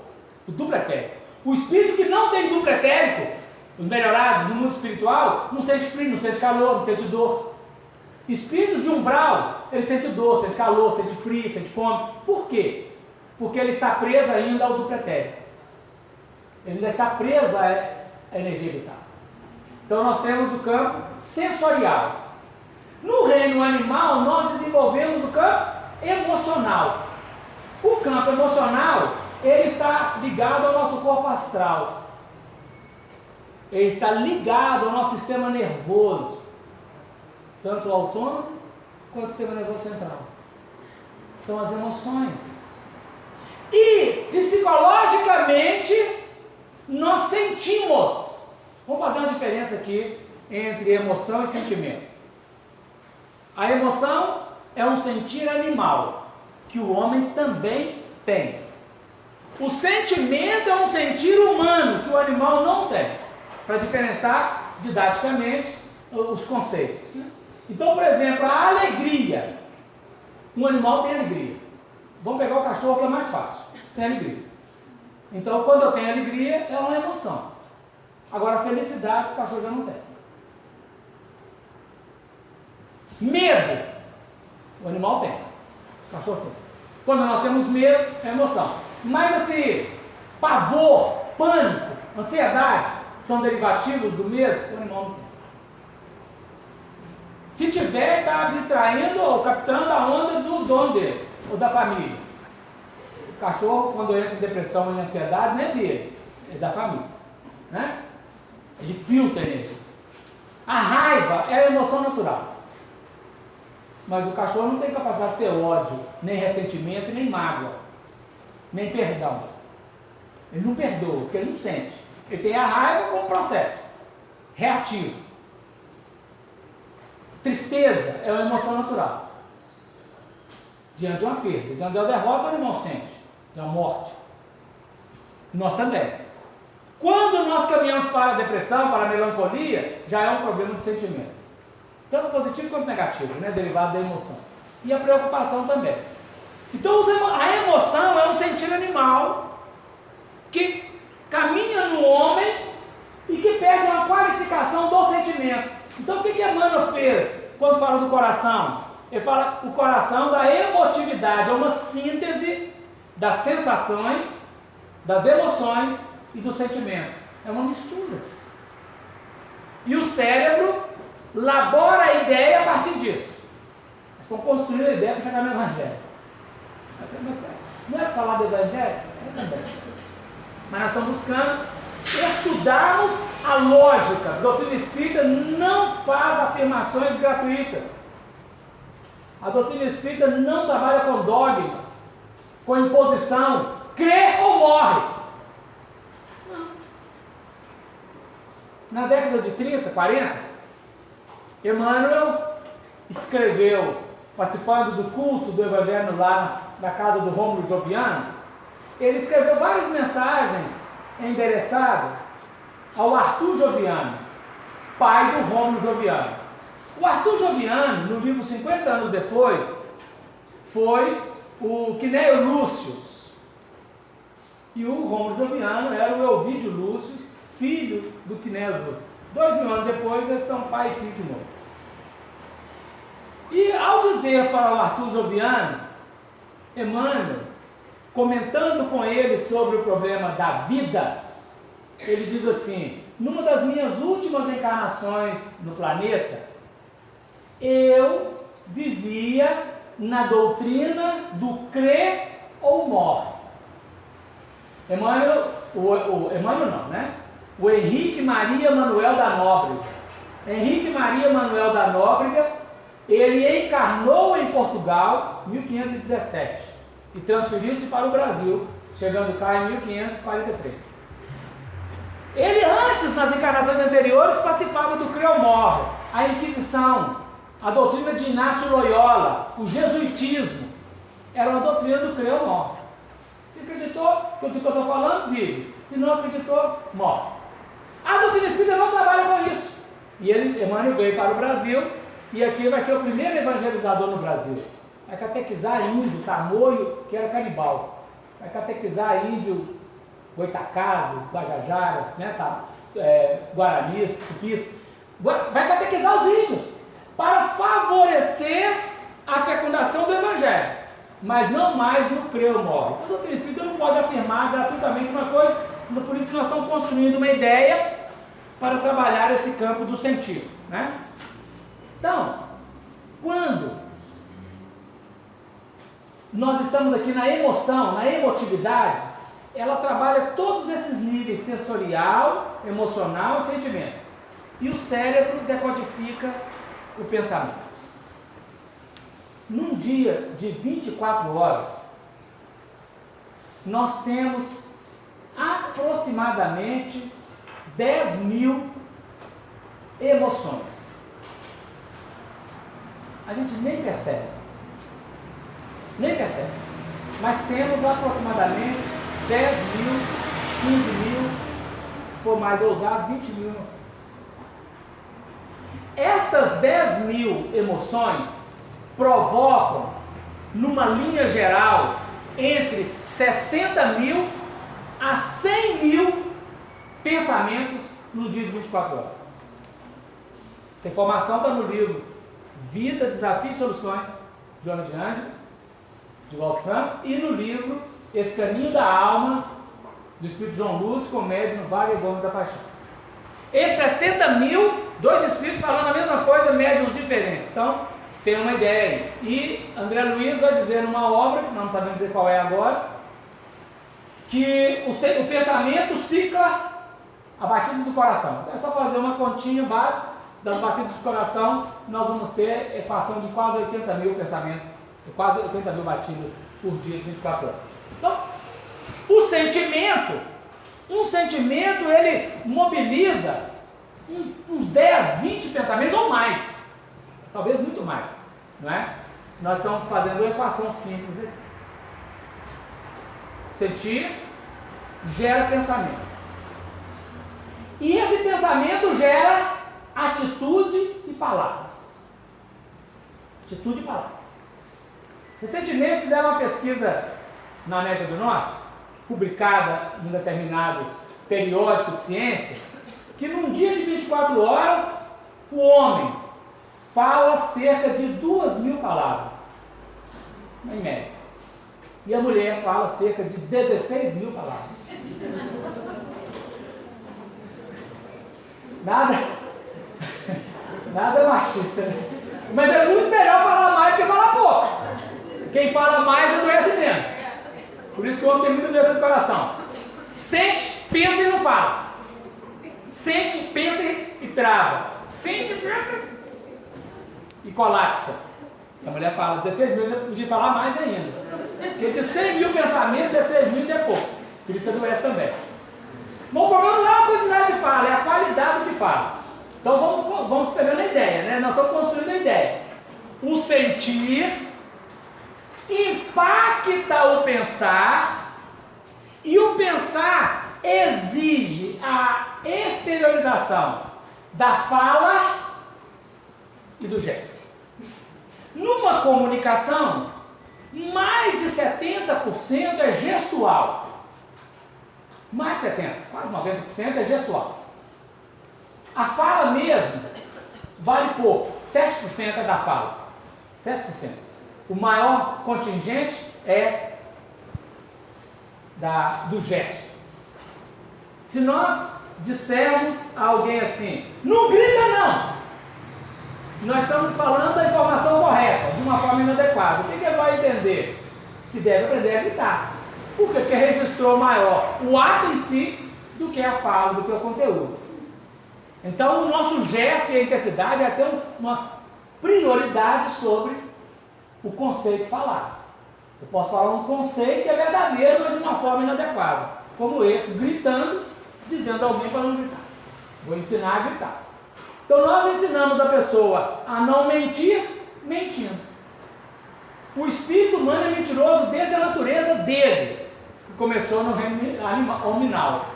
o duplo etérico. O espírito que não tem duplo etérico, os melhorados no mundo espiritual, não sente frio, não sente calor, não sente dor. Espírito de umbral, ele sente dor, sente calor, sente frio, sente fome. Por quê? Porque ele está preso ainda ao duplo etérico. Ele ainda está preso à energia vital. Então nós temos o campo sensorial. No reino animal, nós desenvolvemos o campo emocional. O campo emocional, ele está ligado ao nosso corpo astral. Ele está ligado ao nosso sistema nervoso, tanto o autônomo quanto o sistema nervoso central. São as emoções. E psicologicamente nós sentimos. Vamos fazer uma diferença aqui entre emoção e sentimento. A emoção é um sentir animal, que o homem também tem. O sentimento é um sentir humano, que o animal não tem, para diferenciar didaticamente os conceitos. Então, por exemplo, a alegria. Um animal tem alegria. Vamos pegar o cachorro, que é mais fácil. Tem alegria. Então, quando eu tenho alegria, é uma emoção. Agora, a felicidade, o cachorro já não tem. Medo. O animal tem. O cachorro tem. Quando nós temos medo, é emoção. Mas assim, pavor, pânico, ansiedade, são derivativos do medo, o animal não tem. Se tiver, está distraindo ou captando a onda do dono dele, ou da família. O cachorro, quando entra em depressão e ansiedade, não é dele, é da família. Né? Ele filtra energia. A raiva é a emoção natural. Mas o cachorro não tem capacidade de ter ódio, nem ressentimento, nem mágoa, nem perdão. Ele não perdoa, porque ele não sente. Ele tem a raiva como processo reativo. Tristeza é uma emoção natural. Diante de uma perda, diante de uma derrota, o animal sente, de uma morte. Nós também. Quando nós caminhamos para a depressão, para a melancolia, já é um problema de sentimento. Tanto positivo quanto negativo, né? Derivado da emoção. E a preocupação também. Então, a emoção é um sentir animal que caminha no homem e que pede uma qualificação do sentimento. Então, o que Emmanuel fez quando fala do coração? Ele fala o coração da emotividade, é uma síntese das sensações, das emoções e do sentimento. É uma mistura. E o cérebro elabora a ideia a partir disso. Nós estamos construindo a ideia para chegar no Evangelho. Não é para falar do Evangelho? É também. Mas nós estamos buscando estudarmos a lógica. A doutrina espírita não faz afirmações gratuitas. A doutrina espírita não trabalha com dogmas, com imposição, crê ou morre. Não. Na década de 30, 40, Emmanuel escreveu, participando do culto do Evangelho lá na casa do Rômulo Joviano, ele escreveu várias mensagens endereçadas ao Arthur Joviano, pai do Rômulo Joviano. O Arthur Joviano, no livro 50 anos depois, foi o Quinéio Lúcius. E o Rômulo Joviano era o Elvídio Lúcius, filho do Quinéio Lúcius. 2000 anos depois, eles são pai e filho de novo. E ao dizer para o Arthur Joviano, Emmanuel, comentando com ele sobre o problema da vida, ele diz assim: numa das minhas últimas encarnações no planeta, eu vivia na doutrina do crer ou morre. Emmanuel, Emmanuel não, né? O Henrique Maria Manuel da Nóbrega. Henrique Maria Manuel da Nóbrega, ele encarnou em Portugal em 1517 e transferiu-se para o Brasil, chegando cá em 1543. Ele antes, nas encarnações anteriores, participava do Creu Morre, a Inquisição, a doutrina de Inácio Loyola, o jesuitismo. Era uma doutrina do Creu Morre. Se acreditou que o que eu estou falando, vive. Se não acreditou, morre. A doutrina espírita não trabalha com isso. E ele, Emmanuel, veio para o Brasil, e aqui vai ser o primeiro evangelizador no Brasil. Vai catequizar índio, tamoio, que era canibal. Vai catequizar índio, goitacazes, guajajaras, né, guaranis, tupis. Vai catequizar os índios, para favorecer a fecundação do Evangelho, mas não mais no creu morre. Então, a doutrina espírita não pode afirmar gratuitamente uma coisa, por isso que nós estamos construindo uma ideia para trabalhar esse campo do sentido, né? Então, quando nós estamos aqui na emoção, na emotividade, ela trabalha todos esses níveis: sensorial, emocional e sentimento. E o cérebro decodifica o pensamento. Num dia de 24 horas, nós temos aproximadamente 10.000 emoções. a gente nem percebe. Nem percebe. Mas temos aproximadamente 10 mil, 15 mil, se for mais ousado, 20 mil emoções. Estas 10 mil emoções provocam, numa linha geral, entre 60 mil a 100 mil pensamentos no dia de 24 horas. Essa informação está no livro Vida, Desafios e Soluções, de Joana de Ângeles, de Walter Franco, e no livro Esse Caminho da Alma, do Espírito João Lúcio, com o médium Wagner Gomes da Paixão. Entre 60 mil, dois espíritos falando a mesma coisa, médiums diferentes. Então, tem uma ideia. E André Luiz vai dizer numa obra, que não sabemos dizer qual é agora, que o pensamento cicla a batida do coração. É só fazer uma continha básica das batidas do coração, nós vamos ter equação de quase 80 mil pensamentos, quase 80 mil batidas por dia, 24 horas. Então, o sentimento, um sentimento, ele mobiliza uns 10, 20 pensamentos ou mais, talvez muito mais, não é? Nós estamos fazendo uma equação simples aqui. Sentir gera pensamento. E esse pensamento gera atitude e palavras. Atitude e palavras. Recentemente fizeram uma pesquisa na América do Norte, publicada em um determinado periódico de ciência, que num dia de 24 horas, o homem fala cerca de 2.000 palavras, em média. E a mulher fala cerca de 16.000 palavras. Nada machista, né? Mas é muito melhor falar mais do que falar pouco. Quem fala mais adoece menos. Por isso que o homem tem muita doença do coração. Sente, pensa e não fala. Sente, pensa e trava. Sente, pensa e colapsa. A mulher fala 16 mil, eu podia falar mais ainda. Porque de 100 mil pensamentos, 16 mil é pouco. Por isso que adoece também. Bom, o problema não é a quantidade de fala, é a qualidade do que fala. Então vamos pegando a ideia, né? Nós estamos construindo a ideia. O sentir impacta o pensar, e o pensar exige a exteriorização da fala e do gesto. Numa comunicação, mais de 70% é gestual. Mais de 70%, quase 90% é gestual. A fala mesmo vale pouco, 7% é da fala. 7%. O maior contingente é do gesto. Se nós dissermos a alguém assim, não grita não, nós estamos falando da informação correta, de uma forma inadequada. O que ele vai entender? Que deve aprender a gritar. Por quê? Porque registrou maior o ato em si do que a fala, do que o conteúdo. Então, o nosso gesto e a intensidade é ter uma prioridade sobre o conceito falado. Eu posso falar um conceito que é verdadeiro, mas de uma forma inadequada, como esse, gritando, dizendo a alguém para não gritar. Vou ensinar a gritar. Então, nós ensinamos a pessoa a não mentir, mentindo. O espírito humano é mentiroso desde a natureza dele, que começou no reino animal.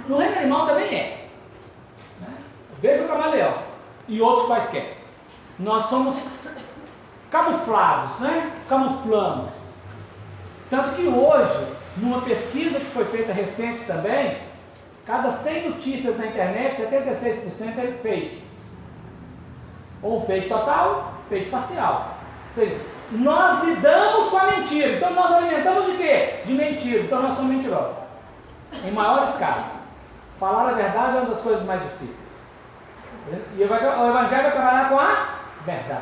No reino animal também é. Veja o camaleão e outros quaisquer. Nós somos camuflados, né? Camuflamos. Tanto que hoje, numa pesquisa que foi feita recente também, cada 100 notícias na internet, 76% é fake. Ou fake total, fake parcial. Ou seja, nós lidamos com a mentira. Então nós alimentamos de quê? De mentira. Então nós somos mentirosos. Em maior escala. Falar a verdade é uma das coisas mais difíceis. E o Evangelho vai trabalhar com a verdade.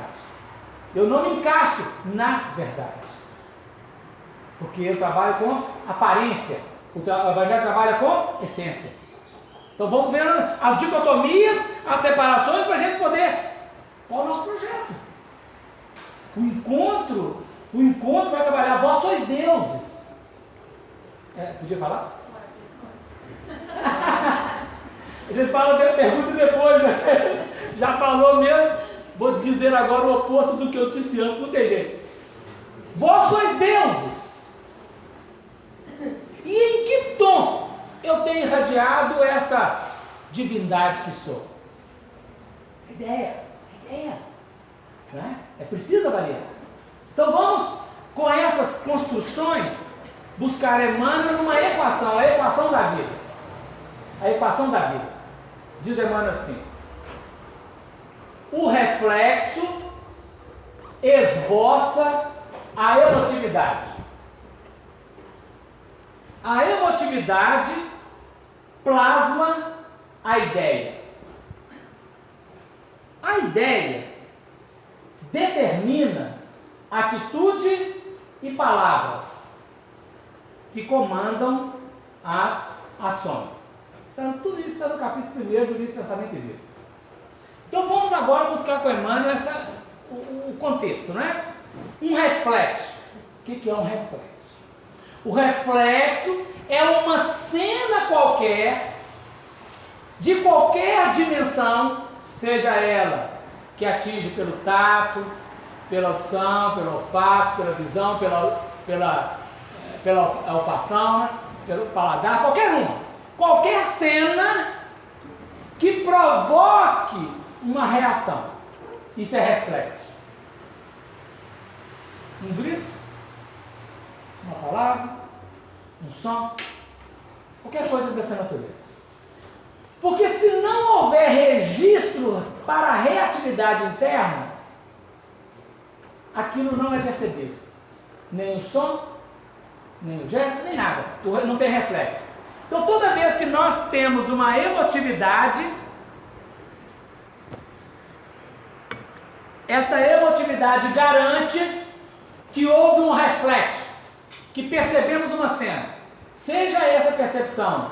Eu não me encaixo na verdade. Porque eu trabalho com aparência. O Evangelho trabalha com essência. Então vamos vendo as dicotomias, as separações, para a gente poder... Qual é o nosso projeto? O encontro vai trabalhar. Vós sois deuses. Podia falar? A gente fala, pergunta depois, né? Já falou mesmo, vou dizer agora o oposto do que eu disse antes, não tem jeito. Vós sois deuses. E em que tom eu tenho irradiado esta divindade que sou? A ideia. Né? É preciso avaliar. Então vamos, com essas construções, buscar Emmanuel numa equação, a equação da vida. A equação da vida. Diz Emmanuel assim: o reflexo esboça a emotividade. A emotividade plasma a ideia. A ideia determina atitude e palavras que comandam as ações. Tudo isso está no capítulo 1 do livro Pensamento e Vida. Então vamos agora buscar com Emmanuel o contexto, né? Um reflexo. O que é um reflexo? O reflexo é uma cena qualquer, de qualquer dimensão, seja ela que atinge pelo tato, pela audição, pelo olfato, pela visão, pela olfação, né? Pelo paladar, qualquer uma. Qualquer cena que provoque uma reação. Isso é reflexo. Um grito, uma palavra, um som, qualquer coisa dessa natureza. Porque se não houver registro para a reatividade interna, aquilo não é percebido. Nem o som, nem o gesto, nem nada. Não tem reflexo. Então toda vez que nós temos uma emotividade, esta emotividade garante que houve um reflexo, que percebemos uma cena. Seja essa percepção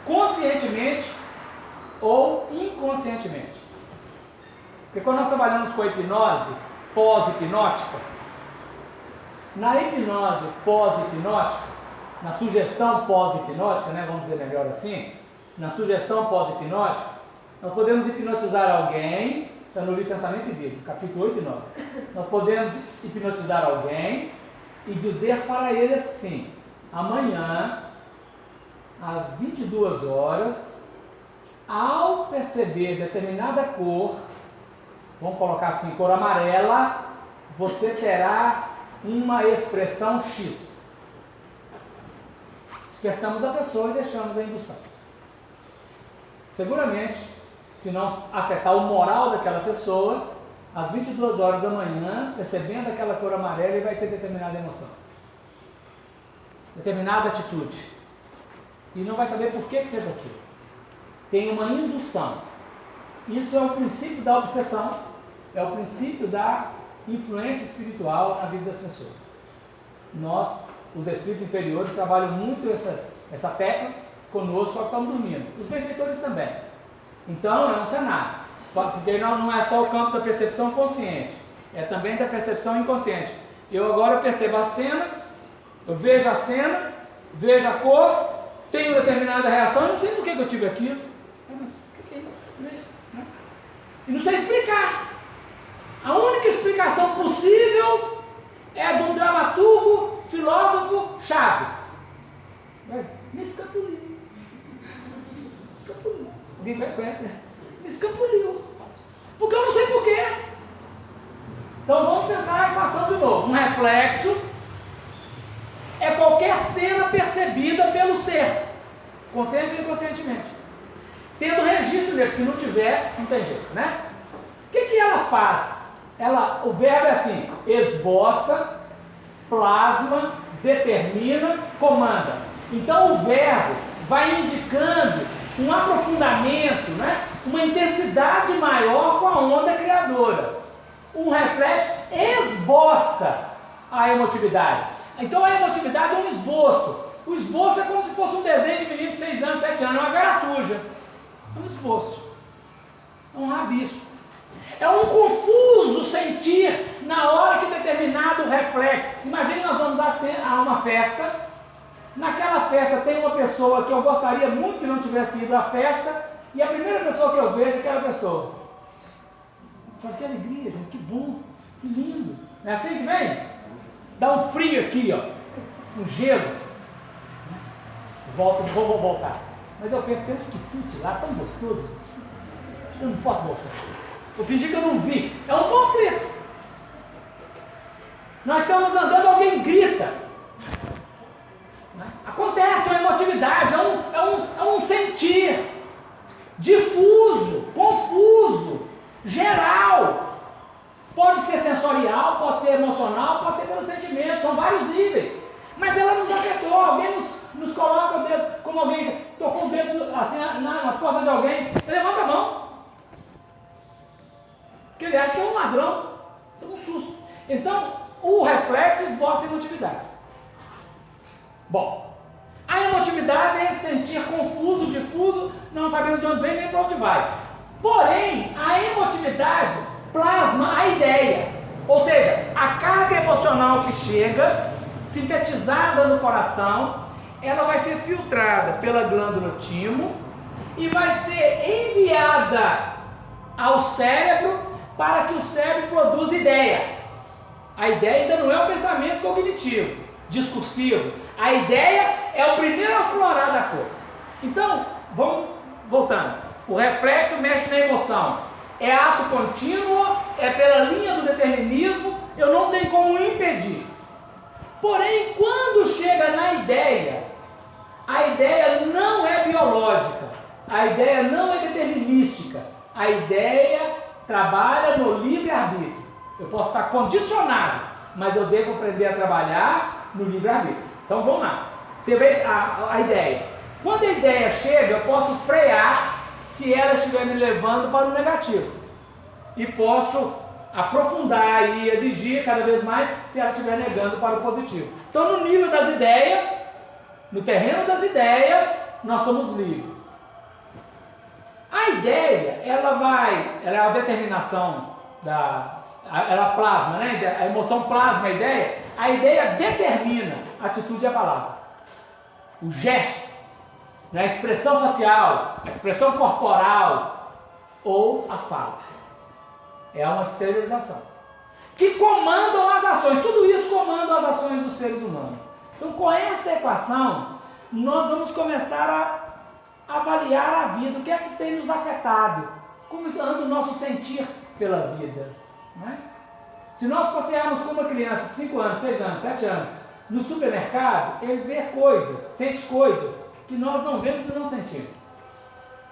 conscientemente ou inconscientemente. Porque quando nós trabalhamos com a hipnose pós-hipnótica, na hipnose pós-hipnótica, na sugestão pós-hipnótica, né, vamos dizer melhor assim, na sugestão pós-hipnótica, nós podemos hipnotizar alguém, está no livro Pensamento e Vida, capítulo 8 e 9. Nós podemos hipnotizar alguém e dizer para ele assim: amanhã, às 22 horas, ao perceber determinada cor, vamos colocar assim, cor amarela, você terá uma expressão X. Despertamos a pessoa e deixamos a indução. Seguramente, se não afetar o moral daquela pessoa, às 22 horas da manhã, percebendo aquela cor amarela, ele vai ter determinada emoção, determinada atitude, e não vai saber por que fez aquilo. Tem uma indução. Isso é o princípio da obsessão, é o princípio da influência espiritual na vida das pessoas. Nós, os espíritos inferiores, trabalham muito essa técnica conosco quando estamos dormindo. Os benfeitores também. Então, é um cenário. Porque não é só o campo da percepção consciente, é também da percepção inconsciente. Eu agora percebo a cena, eu vejo a cena, vejo a cor, tenho determinada reação, eu não sei por que eu tive aquilo. O que é isso? E não sei explicar. A única explicação possível é a do dramaturgo, filósofo Chaves. Me escapuliu. Alguém conhece? Me escapuliu. Porque eu não sei porquê. Então vamos pensar a equação de novo. Um reflexo é qualquer cena percebida pelo ser, consciente ou inconscientemente, tendo registro dele. Se não tiver, não tem jeito, né? O que ela faz? O verbo é assim: esboça, plasma, determina, comanda. Então o verbo vai indicando um aprofundamento, né? Uma intensidade maior com a onda criadora. Um reflexo esboça a emotividade. Então a emotividade é um esboço. O esboço é como se fosse um desenho de menino de 6 anos, 7 anos, é uma garatuja. É um esboço. É um rabisco. É um confuso sentir na hora que determinado reflexo. Imagine nós vamos a uma festa. Naquela festa tem uma pessoa que eu gostaria muito que não tivesse ido à festa, e a primeira pessoa que eu vejo é aquela pessoa. Mas que alegria, gente, que bom, que lindo. Não é assim que vem? Dá um frio aqui, ó, um gelo. Vou voltar. Mas eu penso, tem uns quitutes lá, tão gostoso. Eu não posso voltar. Eu fingi que eu não vi. É um conflito. Nós estamos andando, alguém grita. Acontece uma emotividade, é um sentir difuso, confuso, geral. Pode ser sensorial, pode ser emocional, pode ser pelos sentimentos, são vários níveis. Mas ela nos afetou, alguém nos coloca o dedo, como alguém tocou o dedo assim nas costas de alguém, levanta a mão. Porque ele acha que é um ladrão, então um susto. Então, o reflexo esboça a emotividade. Bom, a emotividade é esse sentir confuso, difuso, não sabendo de onde vem nem para onde vai. Porém, a emotividade plasma a ideia, ou seja, a carga emocional que chega, sintetizada no coração, ela vai ser filtrada pela glândula timo e vai ser enviada ao cérebro para que o cérebro produza ideia. A ideia ainda não é o pensamento cognitivo, discursivo. A ideia é o primeiro aflorar da coisa. Então, vamos voltando. O reflexo mexe na emoção. É ato contínuo, é pela linha do determinismo, eu não tenho como impedir. Porém, quando chega na ideia, a ideia não é biológica, a ideia não é determinística, a ideia trabalha no livre-arbítrio. Eu posso estar condicionado, mas eu devo aprender a trabalhar no livre-arbítrio. Então vamos lá. Teve a ideia. Quando a ideia chega, eu posso frear se ela estiver me levando para o negativo. E posso aprofundar e exigir cada vez mais se ela estiver negando para o positivo. Então, no nível das ideias, no terreno das ideias, nós somos livres. A ideia, ela é a determinação ela plasma, né? A emoção plasma a ideia determina a atitude e a palavra. O gesto, né? A expressão facial, a expressão corporal ou a fala. É uma exteriorização. Que comandam as ações, tudo isso comanda as ações dos seres humanos. Então, com esta equação, nós vamos começar a avaliar a vida, o que é que tem nos afetado, como anda o nosso sentir pela vida. Né? Se nós passearmos com uma criança de 5 anos, 6 anos, 7 anos, no supermercado, ele vê coisas, sente coisas que nós não vemos e não sentimos.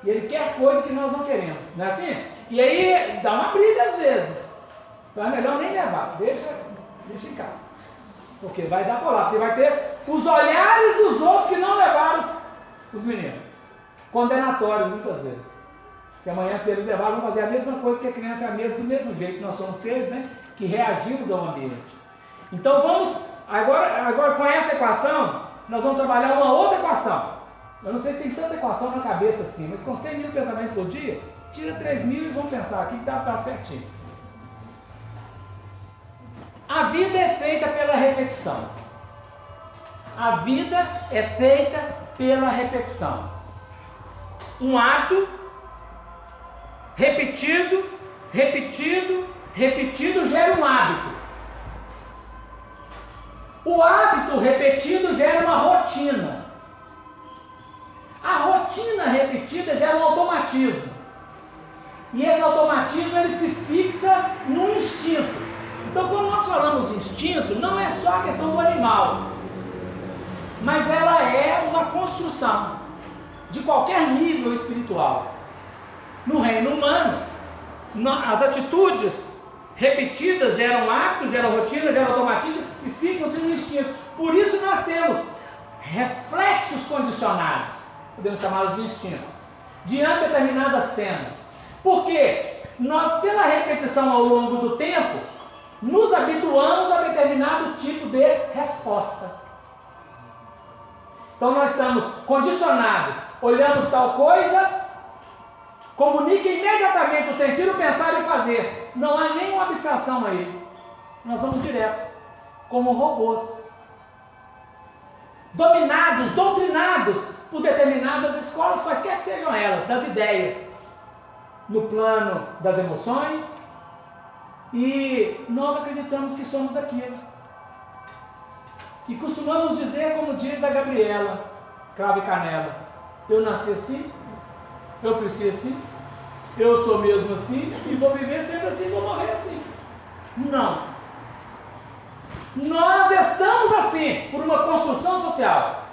E ele quer coisas que nós não queremos, não é assim? E aí dá uma briga às vezes. Então é melhor nem levar, deixa em casa. Porque vai dar colapso, você vai ter os olhares dos outros que não levaram os meninos. Condenatórios muitas vezes. Que amanhã, se eles levarem, vão fazer a mesma coisa que a criança é a mesma, do mesmo jeito. Nós somos seres, né, que reagimos ao ambiente. Então vamos, agora com essa equação, nós vamos trabalhar uma outra equação. Eu não sei se tem tanta equação na cabeça assim, mas com 100 mil pensamentos por dia, tira 3 mil e vamos pensar aqui que dá certinho. A vida é feita pela repetição. A vida é feita pela repetição. Um ato repetido gera um hábito. O hábito repetido gera uma rotina. A rotina repetida gera um automatismo. E esse automatismo ele se fixa no instinto. Então, quando nós falamos instinto, não é só a questão do animal, mas ela é uma construção de qualquer nível espiritual. No reino humano, as atitudes repetidas geram hábitos, geram rotina, geram automatismo e fixam-se no instinto. Por isso nós temos reflexos condicionados, podemos chamá-los de instinto, diante de determinadas cenas. Porque nós, pela repetição ao longo do tempo, nos habituamos a determinado tipo de resposta. Então nós estamos condicionados, olhamos tal coisa, comunica imediatamente o sentir, o pensar e o fazer. Não há nenhuma abstração aí. Nós vamos direto, como robôs. Dominados, doutrinados por determinadas escolas, quaisquer que sejam elas, das ideias. No plano das emoções, E nós acreditamos que somos aquilo. E costumamos dizer, como diz a Gabriela, Cravo e Canela: eu nasci assim, eu cresci assim, eu sou mesmo assim, e vou viver sempre assim, vou morrer assim. Não. Nós estamos assim, por uma construção social,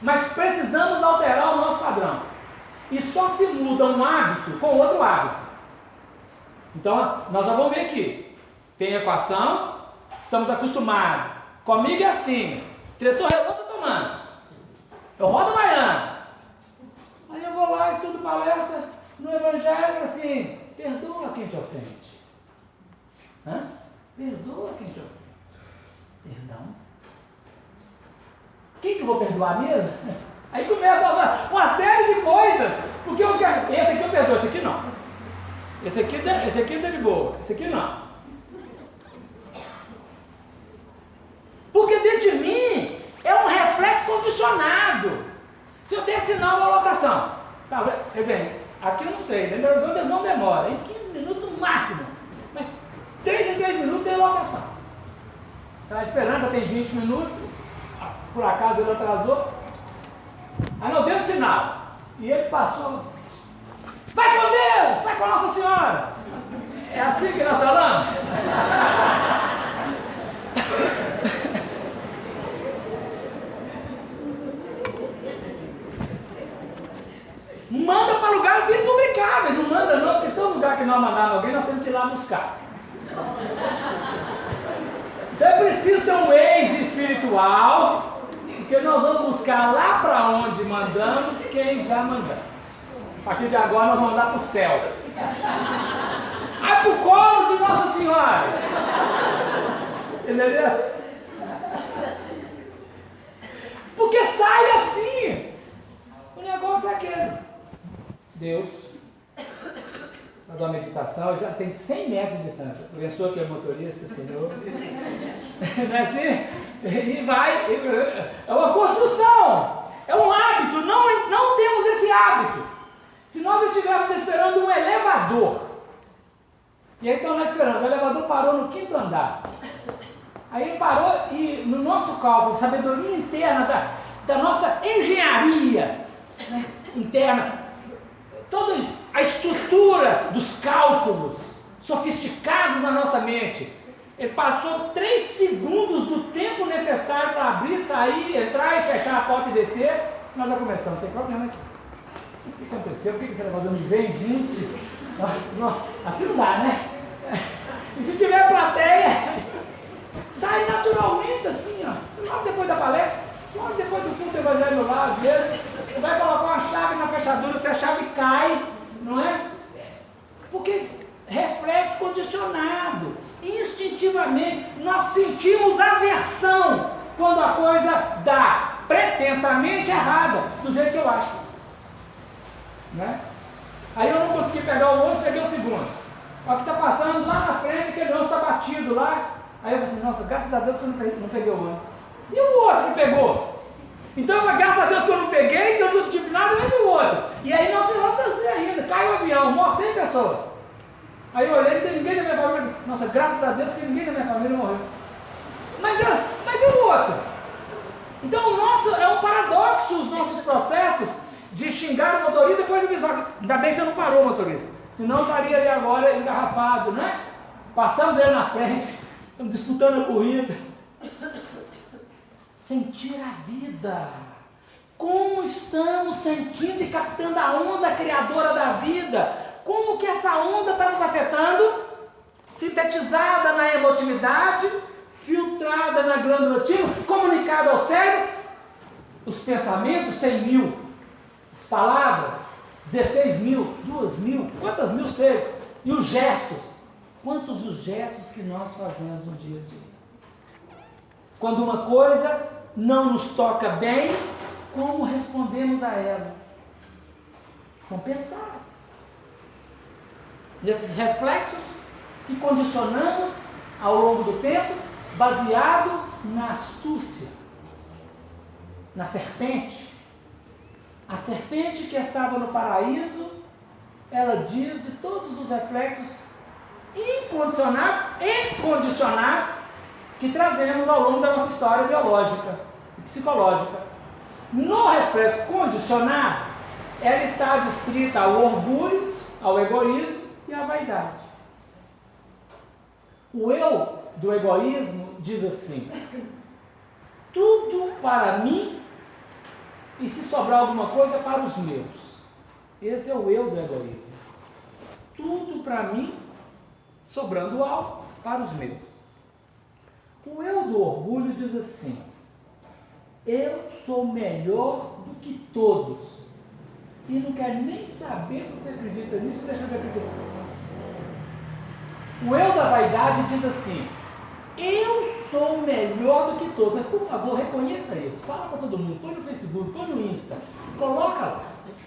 mas precisamos alterar o nosso padrão. E só se muda um hábito com outro hábito. Então, nós já vamos ver aqui. Tem equação, estamos acostumados. Comigo é assim, tretou, eu estou tomando. Eu rodo baiano. Aí eu vou lá, estudo palestra no Evangelho, assim, perdoa quem te ofende. Perdoa quem te ofende. Perdão? Quem que eu vou perdoar mesmo? Aí começa uma série de coisas. Porque eu quero. Esse aqui eu perdoo, esse aqui não. Esse aqui tá de boa, esse aqui não. Porque dentro de mim é um reflexo condicionado. Se eu der sinal na lotação, tá, aqui eu não sei, em Belo Horizonte não demora, em 15 minutos no máximo. Mas 3 em 3 minutos tem lotação. Está esperando, já tem 20 minutos, por acaso ele atrasou. Aí não deu sinal. E ele passou. Vai com Deus, vai com Nossa Senhora. É assim que nós falamos? Manda para lugares impublicáveis. Não manda não, porque todo lugar que nós mandamos alguém, nós temos que ir lá buscar. Então é preciso ter um ex espiritual, porque nós vamos buscar lá para onde mandamos quem já mandamos. A partir de agora nós vamos mandar para o céu. Aí para o colo de Nossa Senhora. Entendeu? Porque sai assim. O negócio é aquele. Deus, faz uma meditação, já tem 100 metros de distância. A pessoa que é motorista, Senhor. Não é assim? E vai. É uma construção. É um hábito. Não temos esse hábito. Se nós estivermos esperando um elevador, e aí estamos lá esperando, o elevador parou no 5º andar. Aí ele parou e no nosso cálculo, sabedoria interna da nossa engenharia, né, interna, toda a estrutura dos cálculos sofisticados na nossa mente, ele passou 3 segundos do tempo necessário para abrir, sair, entrar e fechar a porta e descer. Nós já começamos, tem problema aqui. O que aconteceu? Por que esse elevador não vem, gente? Assim não dá, né? E se tiver plateia, sai naturalmente assim, ó. Logo depois da palestra, logo depois do culto evangélico lá, às vezes, você vai colocar uma chave na fechadura, se a chave cai, não é? Porque reflexo condicionado, instintivamente, nós sentimos aversão quando a coisa dá pretensamente errada, do jeito que eu acho. Né? Aí eu não consegui pegar o ônibus, peguei o segundo. O que está passando lá na frente, aquele ônibus está batido lá. Aí eu falei assim, nossa, graças a Deus que eu não peguei o ônibus. E o outro que pegou? Então eu falei, graças a Deus que eu não peguei, que eu não tive nada, mas e o outro? E aí nós fizemos assim ainda, caiu o avião, morreu 100 pessoas. Aí eu olhei, não tem ninguém da minha família. Nossa, graças a Deus que ninguém da minha família morreu. Mas e o outro? Então o nosso, é um paradoxo os nossos processos de xingar o motorista depois do visual. Ainda bem que você não parou, motorista. Senão estaria ali agora engarrafado, né? Passamos ele na frente, estamos disputando a corrida. Sentir a vida. Como estamos sentindo e captando a onda criadora da vida? Como que essa onda está nos afetando? Sintetizada na emotividade, filtrada na glândula timo, comunicada ao cérebro, os pensamentos, 100 mil, as palavras, 16 mil, 2 mil, quantas mil serem? E os gestos, quantos os gestos que nós fazemos no dia a dia? Quando uma coisa não nos toca bem, como respondemos a ela? São pensadas. E esses reflexos que condicionamos ao longo do tempo, baseado na astúcia, na serpente. A serpente que estava no paraíso, ela diz de todos os reflexos incondicionados e condicionados que trazemos ao longo da nossa história biológica e psicológica. No reflexo condicionado, ela está adstrita ao orgulho, ao egoísmo e à vaidade. O eu do egoísmo diz assim: tudo para mim e se sobrar alguma coisa para os meus. Esse é o eu do egoísmo. Tudo para mim, sobrando algo para os meus. O eu do orgulho diz assim: eu sou melhor do que todos. E não quer nem saber se você acredita nisso, deixa eu acreditar. O eu da vaidade diz assim: eu sou melhor do que todos. Mas, por favor, reconheça isso. Fala para todo mundo. Põe no Facebook, põe no Insta. Coloca lá.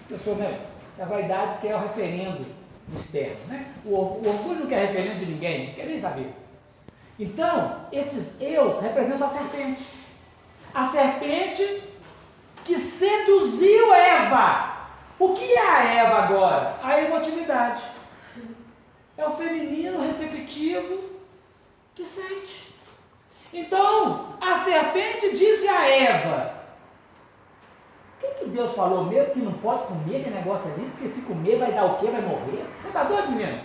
Eu sou melhor. A vaidade quer o referendo externo, né? O orgulho não quer referendo de ninguém, não quer nem saber. Então, esses eus representam a serpente. A serpente que seduziu Eva. O que é a Eva agora? A emotividade. É o feminino receptivo que sente. Então, a serpente disse a Eva: o que Deus falou mesmo que não pode comer aquele negócio ali? Diz que se comer vai dar o quê? Vai morrer? Você está doido, menino?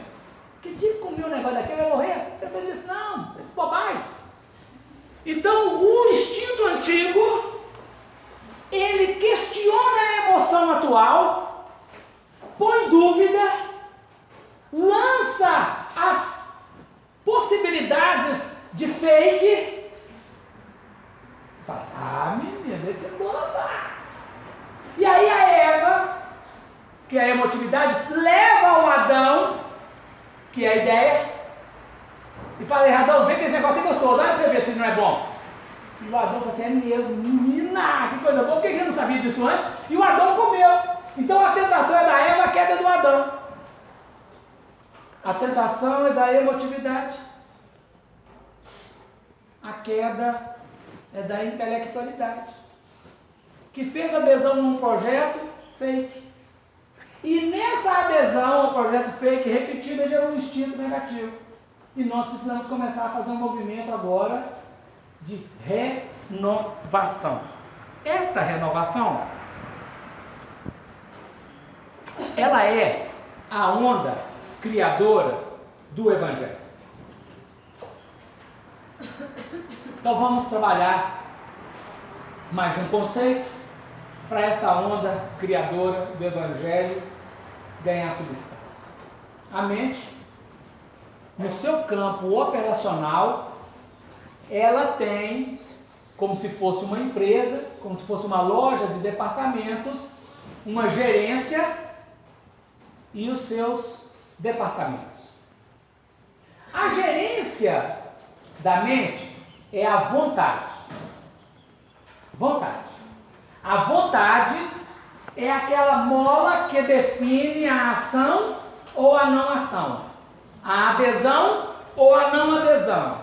Que dia que comer um negócio daquele vai morrer? Você pensa nisso? Não, é bobagem. Então, o instinto antigo, ele questiona a emoção atual, põe dúvida, lança as possibilidades de fake, fala: menina, deve ser boba. E aí a Eva, que é a emotividade, leva o Adão, que é a ideia, e fala: Adão, vê que esse negócio é gostoso, olha pra você ver se não é bom. E o Adão fala assim: é mesmo, menina, que coisa boa, por que a gente não sabia disso antes? E o Adão comeu. Então a tentação é da Eva, a queda é do Adão. A tentação é da emotividade. A queda é da intelectualidade, que fez adesão num projeto fake. E nessa adesão ao projeto fake repetida gerou um instinto negativo. E nós precisamos começar a fazer um movimento agora de renovação. Esta renovação, ela é a onda criadora do Evangelho. Então vamos trabalhar mais um conceito para essa onda criadora do Evangelho ganhar substância. A mente, no seu campo operacional, ela tem, como se fosse uma empresa, como se fosse uma loja de departamentos, uma gerência e os seus departamentos. A gerência da mente é a vontade. Vontade. A vontade é aquela mola que define a ação ou a não ação, a adesão ou a não adesão,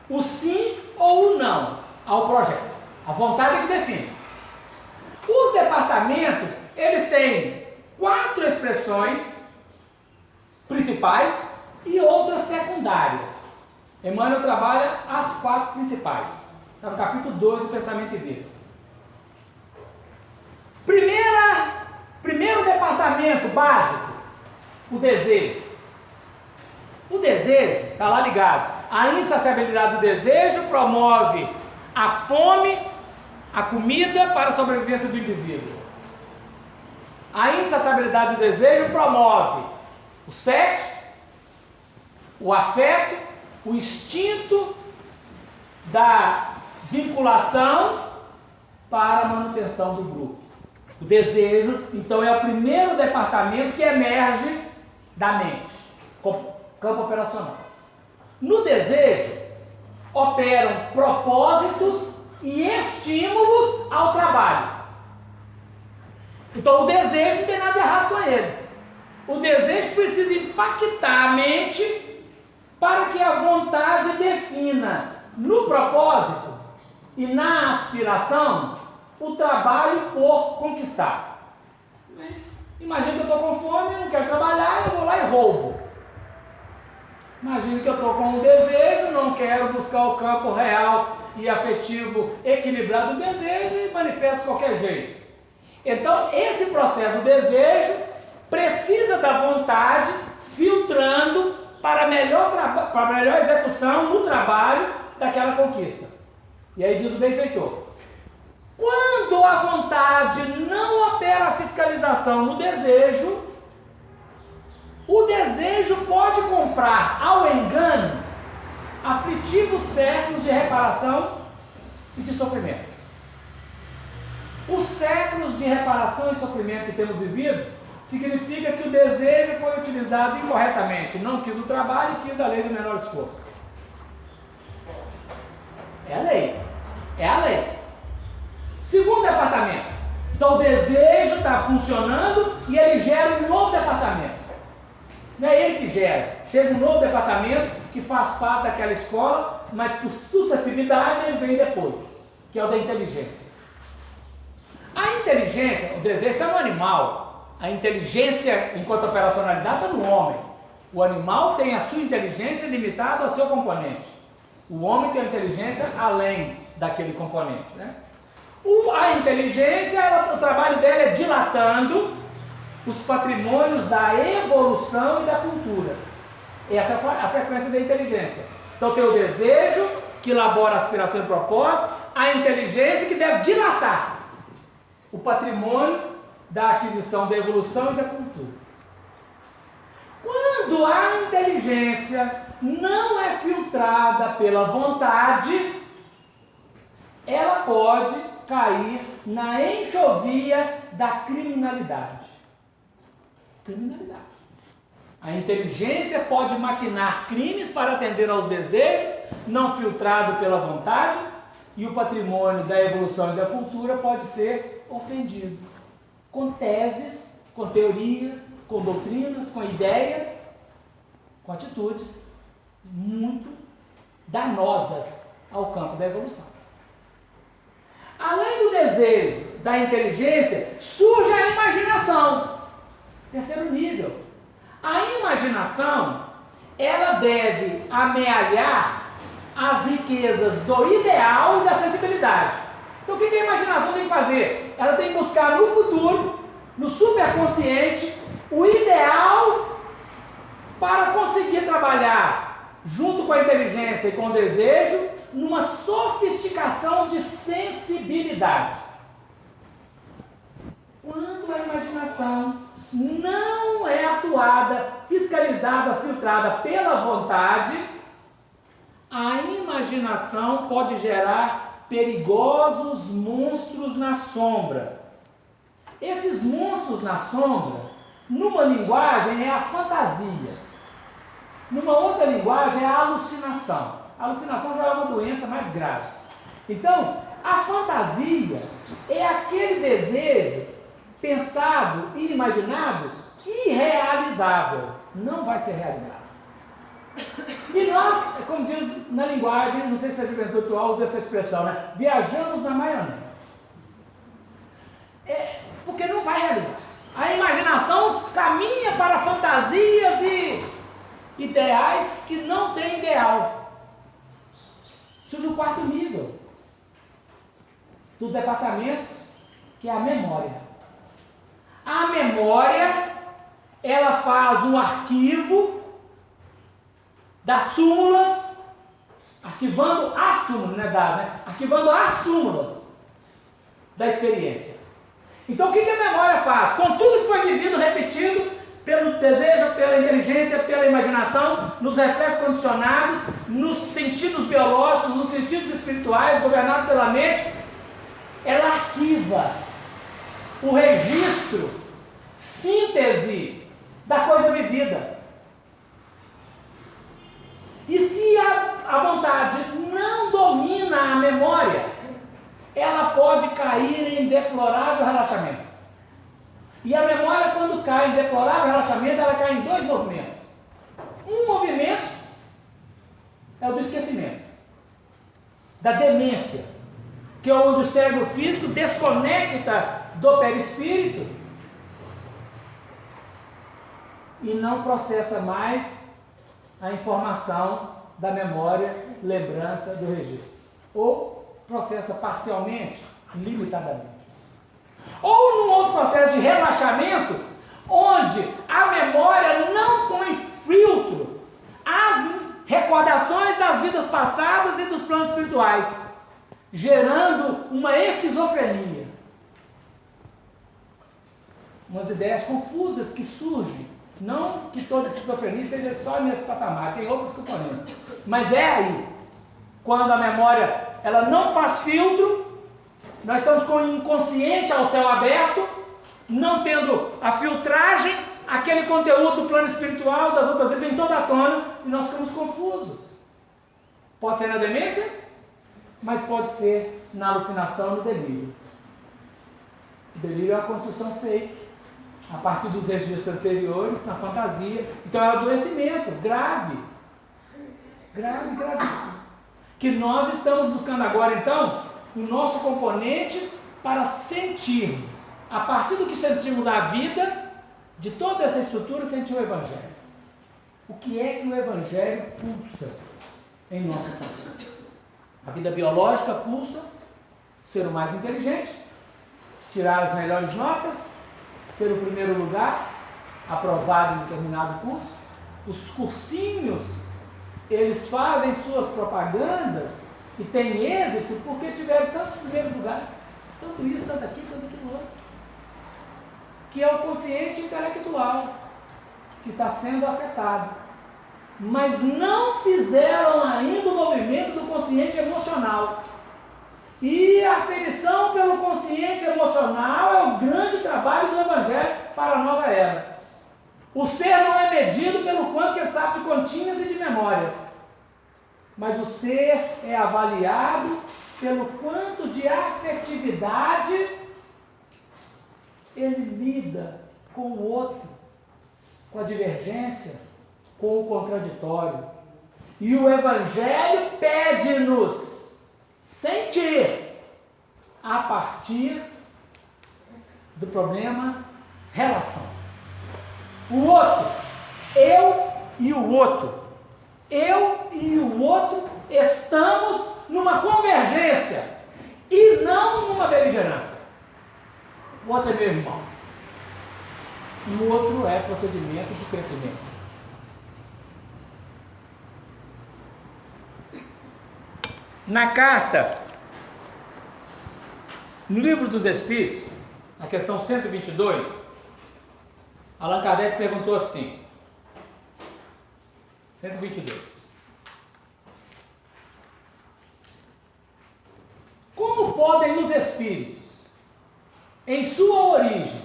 o sim ou o não ao projeto. A vontade é que define. Os departamentos, eles têm 4 expressões principais e outras secundárias. Emmanuel trabalha as 4 principais. Está no capítulo 2 do Pensamento e Vida. Primeiro departamento básico, o desejo. O desejo está lá ligado. A insaciabilidade do desejo promove a fome, a comida para a sobrevivência do indivíduo. A insaciabilidade do desejo promove o sexo, o afeto, o instinto da vinculação para a manutenção do grupo. O desejo, então, é o primeiro departamento que emerge da mente, campo operacional. No desejo, operam propósitos e estímulos ao trabalho. Então, o desejo não tem nada de errado com ele. O desejo precisa impactar a mente para que a vontade defina no propósito e na aspiração o trabalho por conquistar. Mas imagina que eu estou com fome, eu não quero trabalhar, eu vou lá e roubo. Imagine que eu estou com um desejo, não quero buscar o campo real e afetivo equilibrado do desejo e manifesto de qualquer jeito. Então, esse processo do desejo precisa da vontade filtrando para melhor execução no trabalho daquela conquista. E aí diz o benfeitor: quando a vontade não opera a fiscalização no desejo, o desejo pode comprar ao engano aflitivos séculos de reparação e de sofrimento. Os séculos de reparação e sofrimento que temos vivido significa que o desejo foi utilizado incorretamente. Não quis o trabalho e quis a lei do menor esforço. É a lei. É a lei. Segundo departamento. Então o desejo está funcionando e ele gera um novo departamento. Não é ele que gera. Chega um novo departamento que faz parte daquela escola, mas por sucessividade ele vem depois, que é o da inteligência. A inteligência, o desejo está no animal. A inteligência, enquanto operacionalidade, está no homem. O animal tem a sua inteligência limitada ao seu componente. O homem tem a inteligência além daquele componente, né? A inteligência, o trabalho dela é dilatando os patrimônios da evolução e da cultura. Essa é a frequência da inteligência. Então tem o desejo, que elabora a aspiração e propósito, a inteligência que deve dilatar o patrimônio da aquisição, da evolução e da cultura. Quando a inteligência não é filtrada pela vontade, ela pode cair na enxovia da criminalidade. Criminalidade. A inteligência pode maquinar crimes para atender aos desejos, não filtrado pela vontade, e o patrimônio da evolução e da cultura pode ser ofendido. Com teses, com teorias, com doutrinas, com ideias, com atitudes muito danosas ao campo da evolução. Além do desejo, da inteligência, surge a imaginação. Terceiro nível. A imaginação, ela deve amealhar as riquezas do ideal e da sensibilidade. Então o que a imaginação tem que fazer? Ela tem que buscar no futuro, no superconsciente, o ideal para conseguir trabalhar junto com a inteligência e com o desejo numa sofisticação de sensibilidade. Quando a imaginação não é atuada, fiscalizada, filtrada pela vontade, a imaginação pode gerar perigosos monstros na sombra. Esses monstros na sombra, numa linguagem é a fantasia, numa outra linguagem é a alucinação. A alucinação já é uma doença mais grave. Então, a fantasia é aquele desejo pensado e imaginado irrealizável. Não vai ser realizado. E nós, como diz na linguagem, não sei se a juventude atual usa essa expressão, né? Viajamos na maionese. Porque não vai realizar. A imaginação caminha para fantasias e ideais que não têm ideal. Surge o quarto nível do departamento, que é a memória. A memória, ela faz um arquivo das súmulas, arquivando as súmulas, não é das, né? Arquivando as súmulas da experiência. Então o que a memória faz? Com tudo que foi vivido, repetido, pelo desejo, pela inteligência, pela imaginação, nos reflexos condicionados, nos sentidos biológicos, nos sentidos espirituais, governados pela mente, ela arquiva o registro, síntese da coisa vivida. E se a vontade não domina a memória, ela pode cair em deplorável relaxamento. E a memória, quando cai em deplorável relaxamento, ela cai em dois movimentos. Um movimento é o do esquecimento, da demência, que é onde o cérebro físico desconecta do perispírito e não processa mais a informação da memória, lembrança do registro. Ou processa parcialmente, limitadamente. Ou num outro processo de relaxamento, onde a memória não põe filtro às recordações das vidas passadas e dos planos espirituais, gerando uma esquizofrenia. Umas ideias confusas que surgem. Não que toda esquizofrenia seja só nesse patamar, tem outros componentes. Mas é aí, quando a memória ela não faz filtro, nós estamos com o inconsciente ao céu aberto, não tendo a filtragem, aquele conteúdo do plano espiritual das outras vidas vem todo à tona e nós ficamos confusos. Pode ser na demência, mas pode ser na alucinação, no delírio. O delírio é uma construção fake, a partir dos registros anteriores, na fantasia. Então é um adoecimento grave, gravíssimo, que nós estamos buscando agora, então, o nosso componente para sentirmos, a partir do que sentimos a vida, de toda essa estrutura, sentir o Evangelho. O que é que o Evangelho pulsa em nossa vida? A vida biológica pulsa, ser o mais inteligente, tirar as melhores notas, ser o primeiro lugar, aprovado em determinado curso. Os cursinhos, eles fazem suas propagandas e têm êxito porque tiveram tantos primeiros lugares, tanto isso, tanto aquilo, tanto aquilo outro, que é o consciente intelectual que está sendo afetado, mas não fizeram ainda o movimento do consciente emocional. E a aferição pelo consciente emocional é o grande trabalho do Evangelho para a nova era. O ser não é medido pelo quanto ele sabe de continhas e de memórias, mas o ser é avaliado pelo quanto de afetividade ele lida com o outro, com a divergência, com o contraditório. E o Evangelho pede-nos sentir a partir do problema relação. O outro, eu e o outro. Eu e o outro estamos numa convergência e não numa beligerância. O outro é meu irmão. E o outro é procedimento de crescimento. Na carta, no Livro dos Espíritos, na questão 122, Allan Kardec perguntou assim, 122. Como podem os espíritos, em sua origem,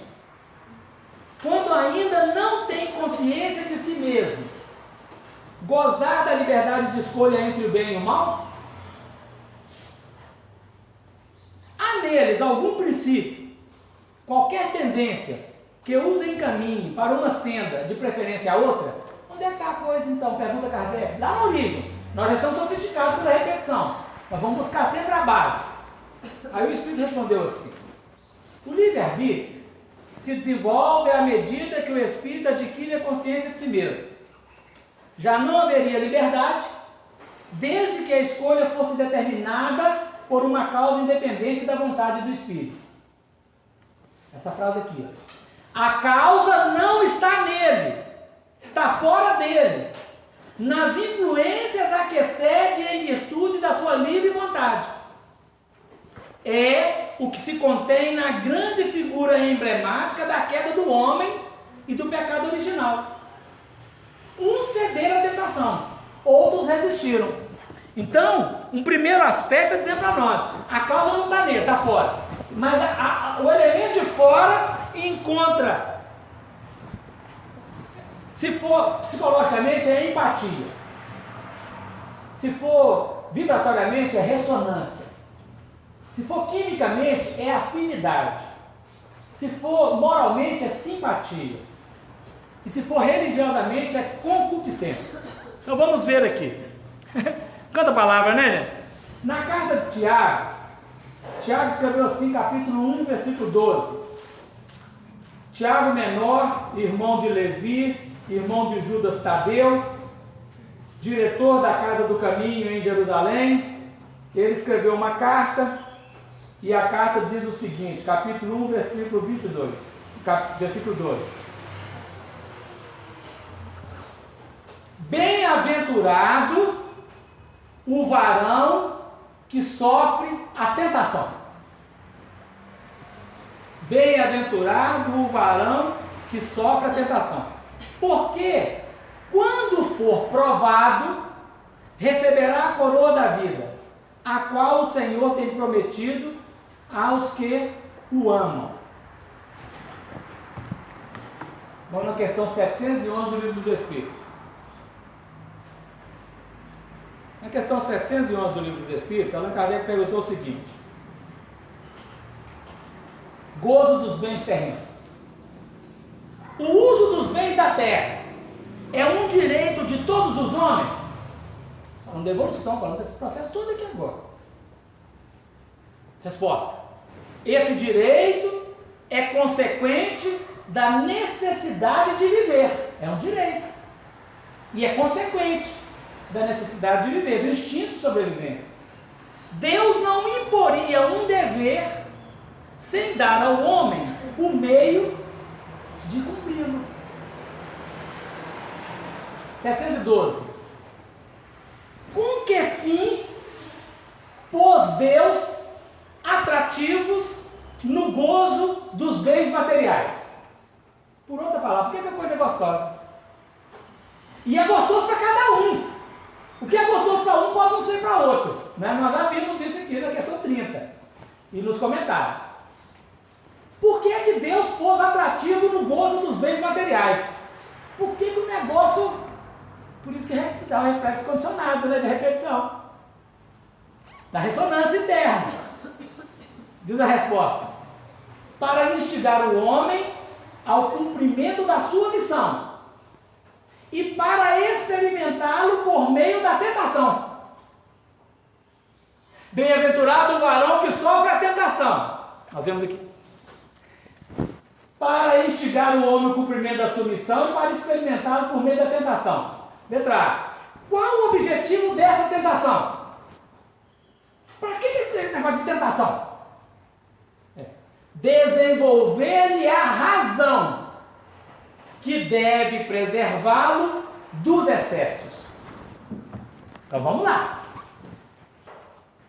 quando ainda não têm consciência de si mesmos, gozar da liberdade de escolha entre o bem e o mal? Há neles algum princípio, qualquer tendência que os encaminhe para uma senda, de preferência a outra? Onde é que está a coisa então? Pergunta Kardec. Lá na origem. Nós já estamos sofisticados pela repetição. Nós vamos buscar sempre a base. Aí o Espírito respondeu assim: o livre-arbítrio se desenvolve à medida que o Espírito adquire a consciência de si mesmo. Já não haveria liberdade desde que a escolha fosse determinada por uma causa independente da vontade do Espírito. Essa frase aqui, ó. A causa não está nele, está fora dele, nas influências a que cede em virtude da sua livre vontade. É o que se contém na grande figura emblemática da queda do homem e do pecado original. Uns cederam à tentação, outros resistiram. Então, um primeiro aspecto é dizer para nós, a causa não está nele, está fora. Mas o elemento de fora encontra, se for psicologicamente, é empatia. Se for vibratoriamente, é ressonância. Se for quimicamente, é afinidade. Se for moralmente, é simpatia. E se for religiosamente, é concupiscência. Então vamos ver aqui. Canta a palavra, né, gente? Na carta de Tiago, Tiago escreveu assim, capítulo 1, versículo 12. Tiago menor, irmão de Levi, irmão de Judas Tadeu, diretor da Casa do Caminho em Jerusalém, ele escreveu uma carta, e a carta diz o seguinte, capítulo 1, versículo 22, versículo 2. Bem-aventurado o varão que sofre a tentação. Bem-aventurado o varão que sofre a tentação. Porque quando for provado, receberá a coroa da vida, a qual o Senhor tem prometido aos que o amam. Vamos na questão 711 do Livro dos Espíritos. Na questão 711 do Livro dos Espíritos, Allan Kardec perguntou o seguinte: gozo dos bens terrenos. O uso dos bens da terra é um direito de todos os homens? Falando da evolução, falando desse processo todo aqui agora. Resposta: esse direito é consequente da necessidade de viver. É um direito. E é consequente da necessidade de viver, do instinto de sobrevivência. Deus não imporia um dever sem dar ao homem o meio de cumpri-lo. 712. Com que fim pôs Deus atrativos no gozo dos bens materiais? Por outra palavra, por que a coisa é gostosa? E é gostoso para cada um. O que é gostoso para um pode não ser para outro, né? Nós já vimos isso aqui na questão 30 e nos comentários. Por que é que Deus pôs atrativo no gozo dos bens materiais? Por que o negócio... Por isso que dá um reflexo condicionado, né, de repetição. Da ressonância interna. Diz a resposta: para instigar o homem ao cumprimento da sua missão e para experimentá-lo por meio da tentação. Bem-aventurado o varão que sofre a tentação. Nós vemos aqui. Para instigar o homem ao cumprimento da sua missão e para experimentá-lo por meio da tentação. Letra A. Qual o objetivo dessa tentação? Para que tem esse negócio de tentação? Desenvolver-lhe a razão que deve preservá-lo dos excessos. Então vamos lá.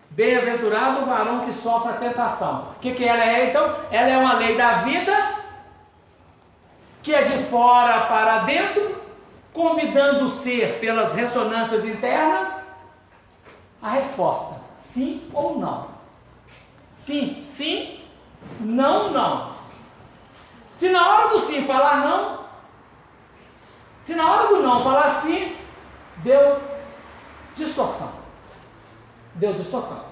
Bem-aventurado o varão que sofre a tentação. O que ela é então? Ela é uma lei da vida que é de fora para dentro, convidando o ser pelas ressonâncias internas a resposta: sim ou não. Sim, sim, não, não. Se na hora do sim falar não, se na hora do não falar sim, deu distorção. Deu distorção.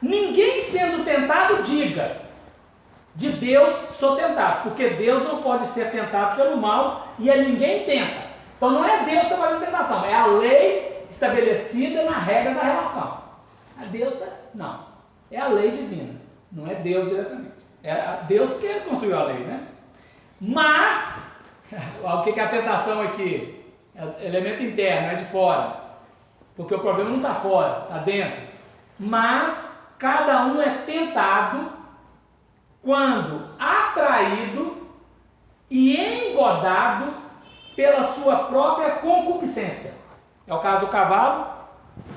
Ninguém sendo tentado diga: de Deus sou tentado, porque Deus não pode ser tentado pelo mal e a ninguém tenta. Então não é Deus que está fazendo tentação, é a lei estabelecida na regra da relação. A Deus não, é a lei divina, não é Deus diretamente. É Deus porque ele construiu a lei, né? Mas o que é a tentação aqui? É elemento interno, é de fora, porque o problema não está fora, está dentro. Mas cada um é tentado quando atraído e engodado pela sua própria concupiscência. É o caso do cavalo,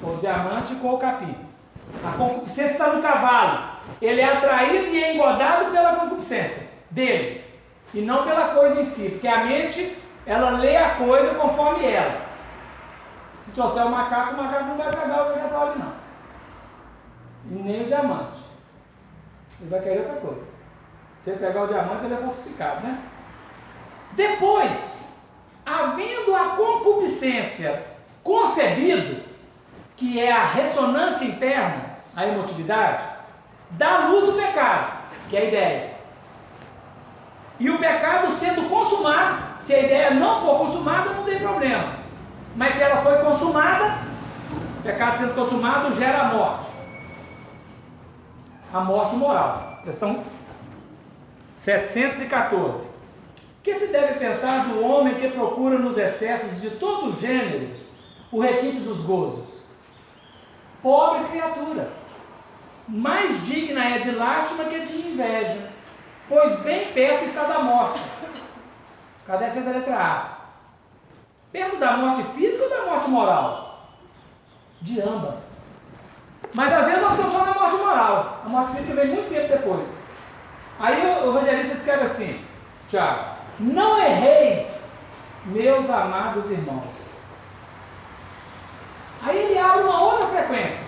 com o diamante e com o capim. A concupiscência está no cavalo. Ele é atraído e engodado pela concupiscência dele, e não pela coisa em si, porque a mente, ela lê a coisa conforme ela. Se trouxer o macaco não vai pegar o vegetal ali não. E nem o diamante. Ele vai querer outra coisa. Se ele pegar o diamante, ele é falsificado, né? Depois, havendo a concupiscência concebido, que é a ressonância interna, a emotividade, dá luz o pecado, que é a ideia. E o pecado sendo consumado, se a ideia não for consumada, não tem problema. Mas se ela foi consumada, o pecado sendo consumado gera a morte. A morte moral. Questão 714. que se deve pensar do homem que procura nos excessos de todo gênero o requinte dos gozos? Pobre criatura, mais digna é de lástima que de inveja, pois bem perto está da morte. Cadê a letra A? Perto da morte física ou da morte moral? De ambas. Mas às vezes nós estamos falando da morte moral. A morte física vem muito tempo depois. Aí o evangelista escreve assim, Tiago: não erreis, meus amados irmãos. Aí ele abre uma outra frequência.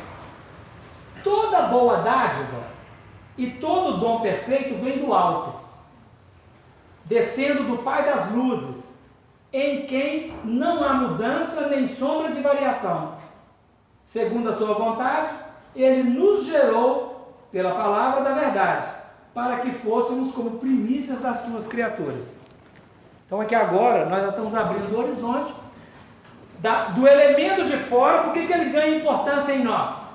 Toda boa dádiva e todo dom perfeito vem do alto, descendo do Pai das luzes, em quem não há mudança nem sombra de variação. Segundo a sua vontade, ele nos gerou pela palavra da verdade, para que fôssemos como primícias das suas criaturas. Então aqui agora nós já estamos abrindo o horizonte do elemento de fora. Por que ele ganha importância em nós?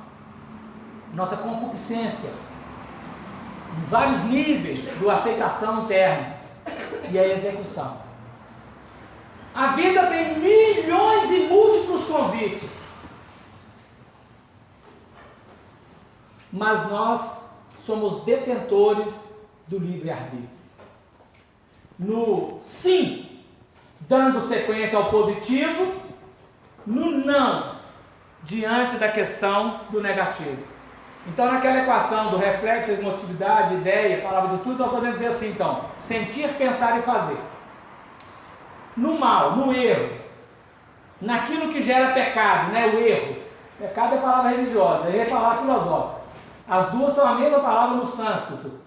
Nossa concupiscência, os vários níveis do aceitação interna e a execução. A vida tem milhões e múltiplos convites, mas nós somos detentores do livre-arbítrio. No sim, dando sequência ao positivo, no não, diante da questão do negativo. Então, naquela equação do reflexo, emotividade, ideia, palavra de tudo, nós podemos dizer assim, então, sentir, pensar e fazer. No mal, no erro, naquilo que gera pecado, né, o erro. Pecado é palavra religiosa, erro é palavra filosófica. As duas são a mesma palavra no sânscrito.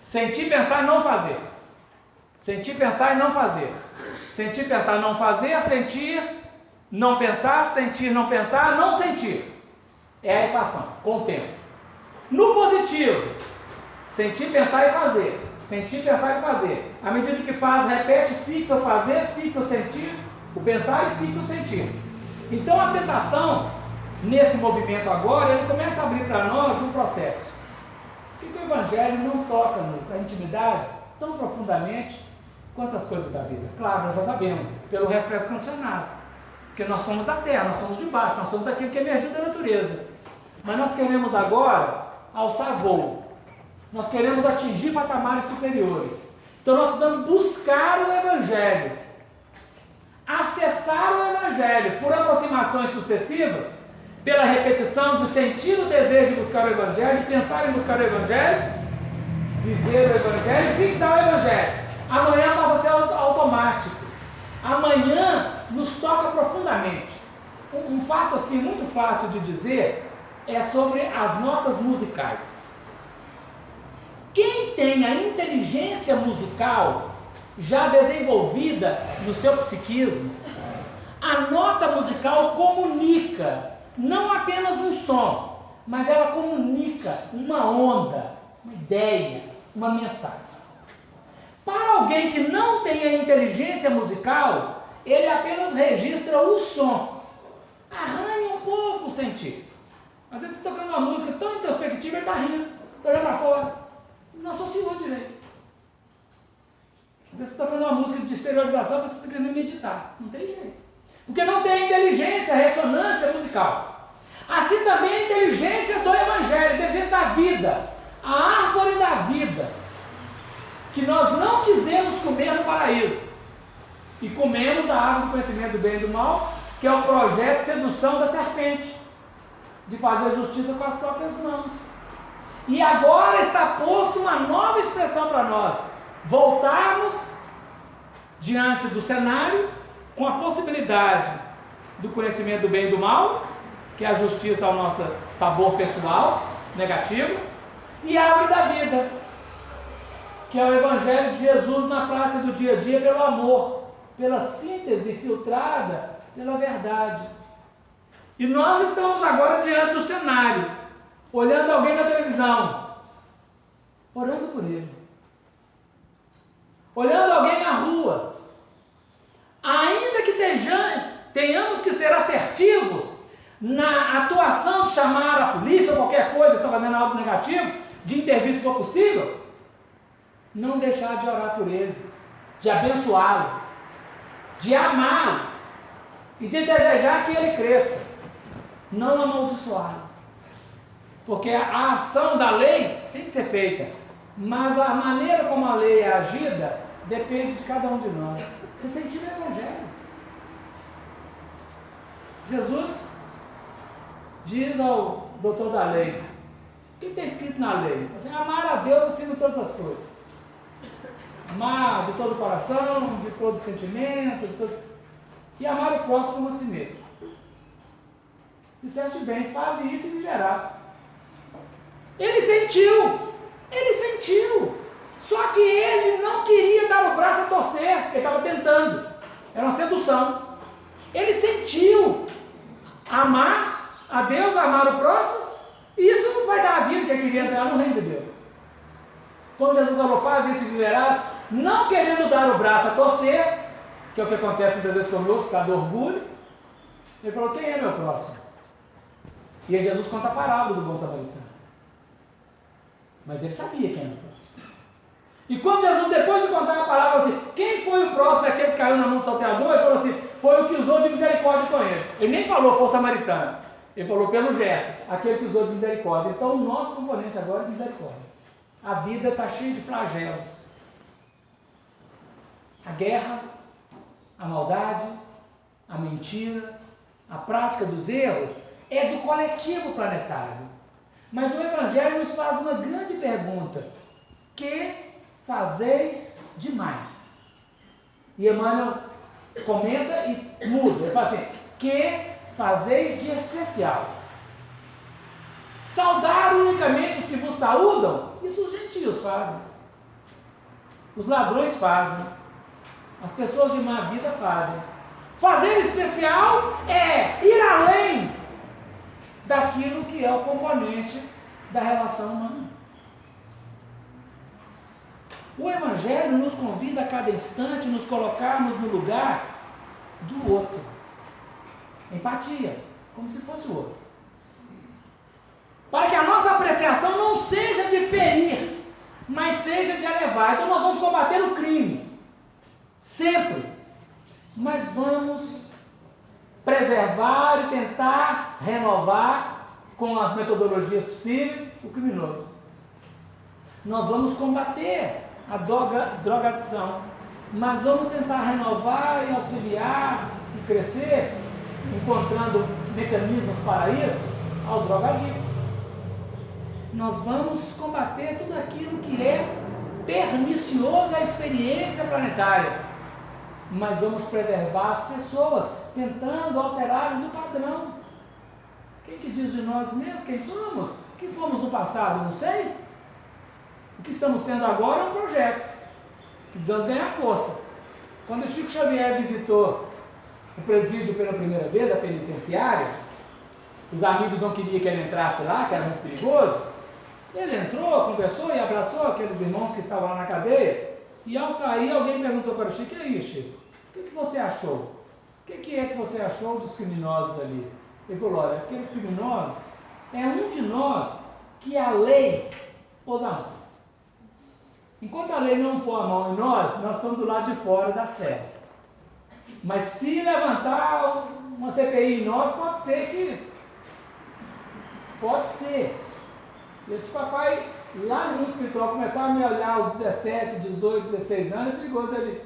Sentir, pensar e não fazer. Sentir, pensar e não fazer. Sentir, pensar, não fazer, sentir, não pensar, sentir, não pensar, não sentir. É a equação, com o tempo. No positivo, sentir, pensar e fazer. Sentir, pensar e fazer. À medida que faz, repete, fixa o fazer, fixa o sentir, o pensar e fixa o sentir. Então a tentação, nesse movimento agora, ele começa a abrir para nós um processo. Por que o Evangelho não toca-nos a intimidade tão profundamente quanto as coisas da vida? Claro, nós já sabemos, pelo reflexo condicionado. Porque nós somos da terra, nós somos de baixo, nós somos daquilo que emergiu da natureza. Mas nós queremos agora alçar voo. Nós queremos atingir patamares superiores. Então nós precisamos buscar o Evangelho. Acessar o Evangelho por aproximações sucessivas, pela repetição de sentir o desejo de buscar o Evangelho, pensar em buscar o Evangelho, viver o Evangelho e fixar o Evangelho. Amanhã passa a ser automático. Amanhã nos toca profundamente. Um fato assim muito fácil de dizer é sobre as notas musicais. Quem tem a inteligência musical já desenvolvida no seu psiquismo, a nota musical comunica não apenas um som, mas ela comunica uma onda, uma ideia, uma mensagem. Para alguém que não tem a inteligência musical, ele apenas registra o som, arranha um pouco o sentido. Às vezes você está tocando uma música tão introspectiva, ele está rindo, está olhando para fora, não associou direito. Às vezes você está tocando uma música de exteriorização, você está querendo meditar, não tem jeito. Porque não tem inteligência, ressonância musical. Assim também a inteligência do Evangelho, a inteligência da vida, a árvore da vida, que nós não quisemos comer no paraíso. E comemos a árvore do conhecimento do bem e do mal, que é o projeto de sedução da serpente, de fazer justiça com as próprias mãos. E agora está posto uma nova expressão para nós, voltarmos diante do cenário com a possibilidade do conhecimento do bem e do mal, que é a justiça ao nosso sabor pessoal, negativo, e a árvore da vida, que é o Evangelho de Jesus na prática do dia a dia pelo amor, pela síntese filtrada pela verdade. E nós estamos agora diante do cenário, olhando alguém na televisão, orando por ele, olhando alguém na rua, ainda que tenhamos que ser assertivos na atuação de chamar a polícia ou qualquer coisa que está fazendo algo negativo, de intervir se for possível, não deixar de orar por ele, de abençoá-lo, de amá-lo e de desejar que ele cresça, não amaldiçoá-lo. Porque a ação da lei tem que ser feita, mas a maneira como a lei é agida depende de cada um de nós. Você sentiu o Evangelho. Jesus diz ao doutor da lei, o que está escrito na lei? Assim, amar a Deus acima de todas as coisas. Amar de todo o coração, de todo o sentimento, e amar o próximo como a si mesmo. Disseste bem, faz isso e viverás. Ele sentiu, só que ele não queria dar o braço a torcer, ele estava tentando, era uma sedução. Ele sentiu amar a Deus, amar o próximo, e isso não vai dar a vida que ele queria entrar no reino de Deus. Quando Jesus falou, faz isso e viverás, não querendo dar o braço a torcer, que é o que acontece muitas vezes conosco, por causa do orgulho, ele falou, quem é meu próximo? E aí Jesus conta a parábola do bom samaritano. Mas ele sabia quem era o próximo. E quando Jesus, depois de contar a parábola, falou assim, quem foi o próximo daquele que caiu na mão do salteador? Ele falou assim, foi o que usou de misericórdia com ele. Ele nem falou, foi o samaritano. Ele falou pelo gesto, aquele que usou de misericórdia. Então o nosso componente agora é de misericórdia. A vida está cheia de flagelos. A guerra, a maldade, a mentira, a prática dos erros é do coletivo planetário. Mas o Evangelho nos faz uma grande pergunta. Que fazeis demais? E Emmanuel comenta e muda. Ele fala assim, que fazeis de especial? Saudar unicamente os que vos saúdam? Isso os gentios fazem. Os ladrões fazem. As pessoas de má vida fazem. Fazer especial é ir além daquilo que é o componente da relação humana. O Evangelho nos convida a cada instante nos colocarmos no lugar do outro. Empatia, como se fosse o outro. Para que a nossa apreciação não seja de ferir, mas seja de elevar. Então nós vamos combater o crime. Sempre. Mas vamos preservar e tentar renovar com as metodologias possíveis o criminoso. Nós vamos combater a drogadição, mas vamos tentar renovar e auxiliar e crescer, encontrando mecanismos para isso, ao drogadicto. Nós vamos combater tudo aquilo que é pernicioso à experiência planetária, mas vamos preservar as pessoas, tentando alterá-las o padrão. Quem que diz de nós mesmos quem somos? O que fomos no passado? Não sei. O que estamos sendo agora é um projeto que precisamos ganhar força. Quando o Chico Xavier visitou o presídio pela primeira vez, a penitenciária, os amigos não queriam que ele entrasse lá, que era muito perigoso. Ele entrou, conversou e abraçou aqueles irmãos que estavam lá na cadeia. E ao sair, alguém perguntou para o Chico, e aí, Chico, o que você achou? O que é que você achou dos criminosos ali? Ele falou, olha, aqueles criminosos é um de nós que a lei pôs a mão. Enquanto a lei não pôr a mão em nós estamos do lado de fora da cela. Mas se levantar uma CPI em nós, pode ser que... Pode ser. E esse papai, lá no mundo espiritual, começava a me olhar aos 17, 18, 16 anos, é perigoso ele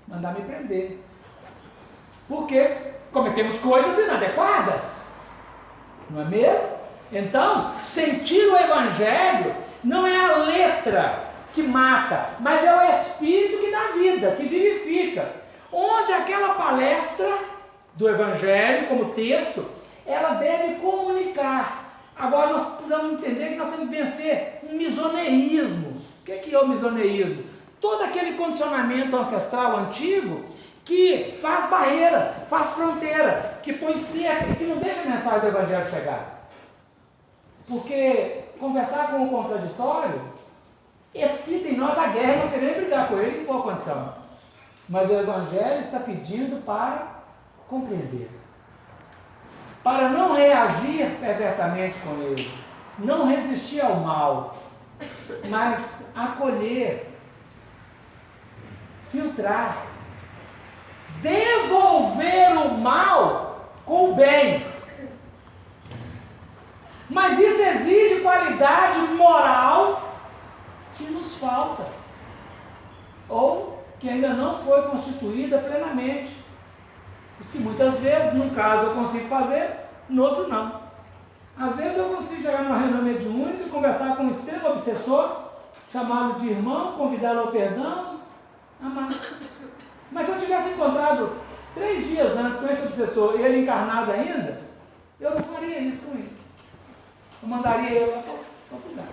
mandar me prender. Porque cometemos coisas inadequadas. Não é mesmo? Então, sentir o Evangelho não é a letra que mata, mas é o Espírito que dá vida, que vivifica. Onde aquela palestra do Evangelho, como texto, ela deve comunicar. Agora nós precisamos entender que nós temos que vencer um misoneísmo. O que é o misoneísmo? Todo aquele condicionamento ancestral antigo que faz barreira, faz fronteira, que põe cerca, que não deixa a mensagem do Evangelho chegar. Porque conversar com o contraditório excita em nós a guerra, nós queremos brigar com ele em boa condição. Mas o Evangelho está pedindo para compreender. Para não reagir perversamente com ele, não resistir ao mal, mas acolher filtrar, devolver o mal com o bem. Mas isso exige qualidade moral que nos falta, ou que ainda não foi constituída plenamente. Isso que muitas vezes, num caso eu consigo fazer, no outro não. Às vezes eu consigo chegar numa reunião mediúnica e conversar com um extremo obsessor, chamá-lo de irmão, convidá-lo ao perdão, amar. Mas se eu tivesse encontrado 3 dias antes com esse obsessor e ele encarnado ainda, eu não faria isso com ele. Eu mandaria ele lá para o lugar.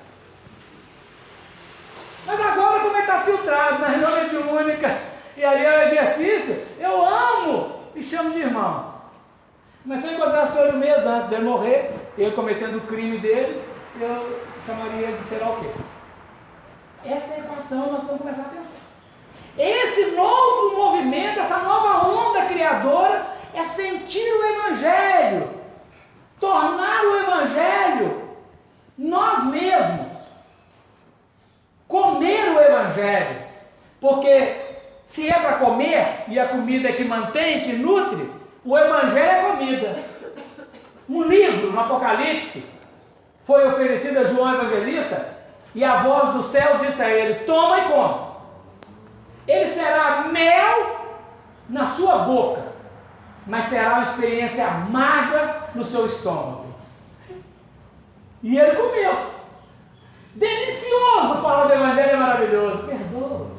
Mas agora, como ele está filtrado na reunião mediúnica e ali é o exercício, eu amo e chamo de irmão. Mas se eu encontrasse com ele um mês antes dele morrer, ele cometendo o crime dele, eu chamaria ele de sei lá o quê. Essa é a equação que nós vamos começar a pensar. Esse novo movimento, essa nova onda criadora, é sentir o Evangelho, tornar o Evangelho nós mesmos, comer o Evangelho, porque se é para comer, e a comida é que mantém, que nutre, o Evangelho é comida. Um livro no Apocalipse foi oferecido a João Evangelista, e a voz do céu disse a ele: toma e come. Ele será mel na sua boca, mas será uma experiência amarga no seu estômago. E ele comeu. Delicioso! Falar do Evangelho é maravilhoso. Perdoa.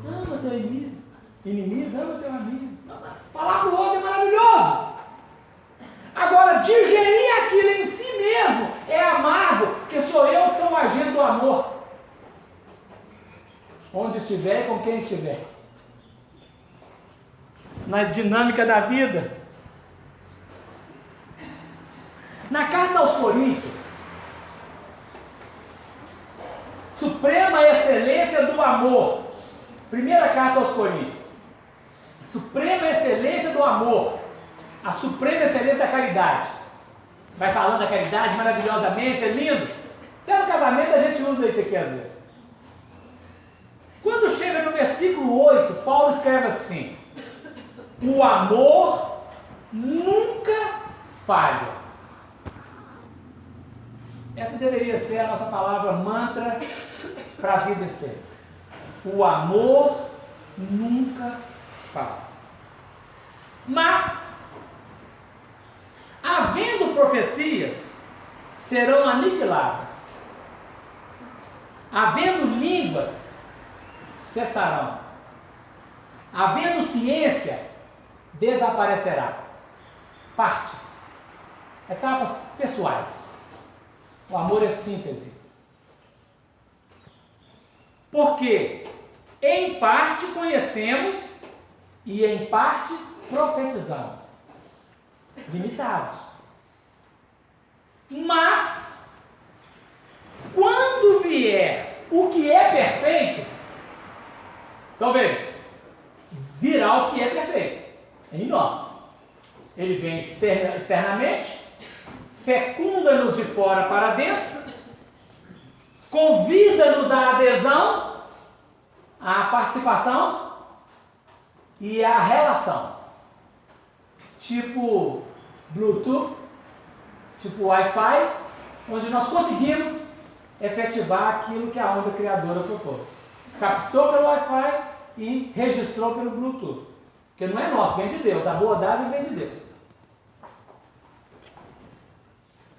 Ama teu inimigo, ama teu amigo. Falar para o outro é maravilhoso. Agora, digerir aquilo em si mesmo é amargo, porque sou eu que sou o agente do amor. Onde estiver e com quem estiver. Na dinâmica da vida. Na carta aos Coríntios, suprema excelência do amor. Primeira carta aos Coríntios. Suprema excelência do amor. A suprema excelência da caridade. Vai falando da caridade maravilhosamente, é lindo. Até no casamento a gente usa isso aqui às vezes. Quando chega no versículo 8, Paulo escreve assim: o amor nunca falha. Essa deveria ser a nossa palavra mantra para a vida ser. O amor nunca falha. Mas, havendo profecias, serão aniquiladas. Havendo línguas, cessarão. Havendo ciência, desaparecerá. Partes. Etapas pessoais. O amor é síntese. Porque em parte conhecemos e em parte profetizamos. Limitados. Mas, quando vier o que é perfeito, então veja, virá o que é perfeito em nós. Ele vem externamente, fecunda-nos de fora para dentro, convida-nos à adesão, à participação e à relação. Tipo Bluetooth, tipo Wi-Fi, onde nós conseguimos efetivar aquilo que a onda criadora propôs. Captou pelo Wi-Fi e registrou pelo Bluetooth. Porque não é nosso, vem de Deus. A abordagem vem de Deus.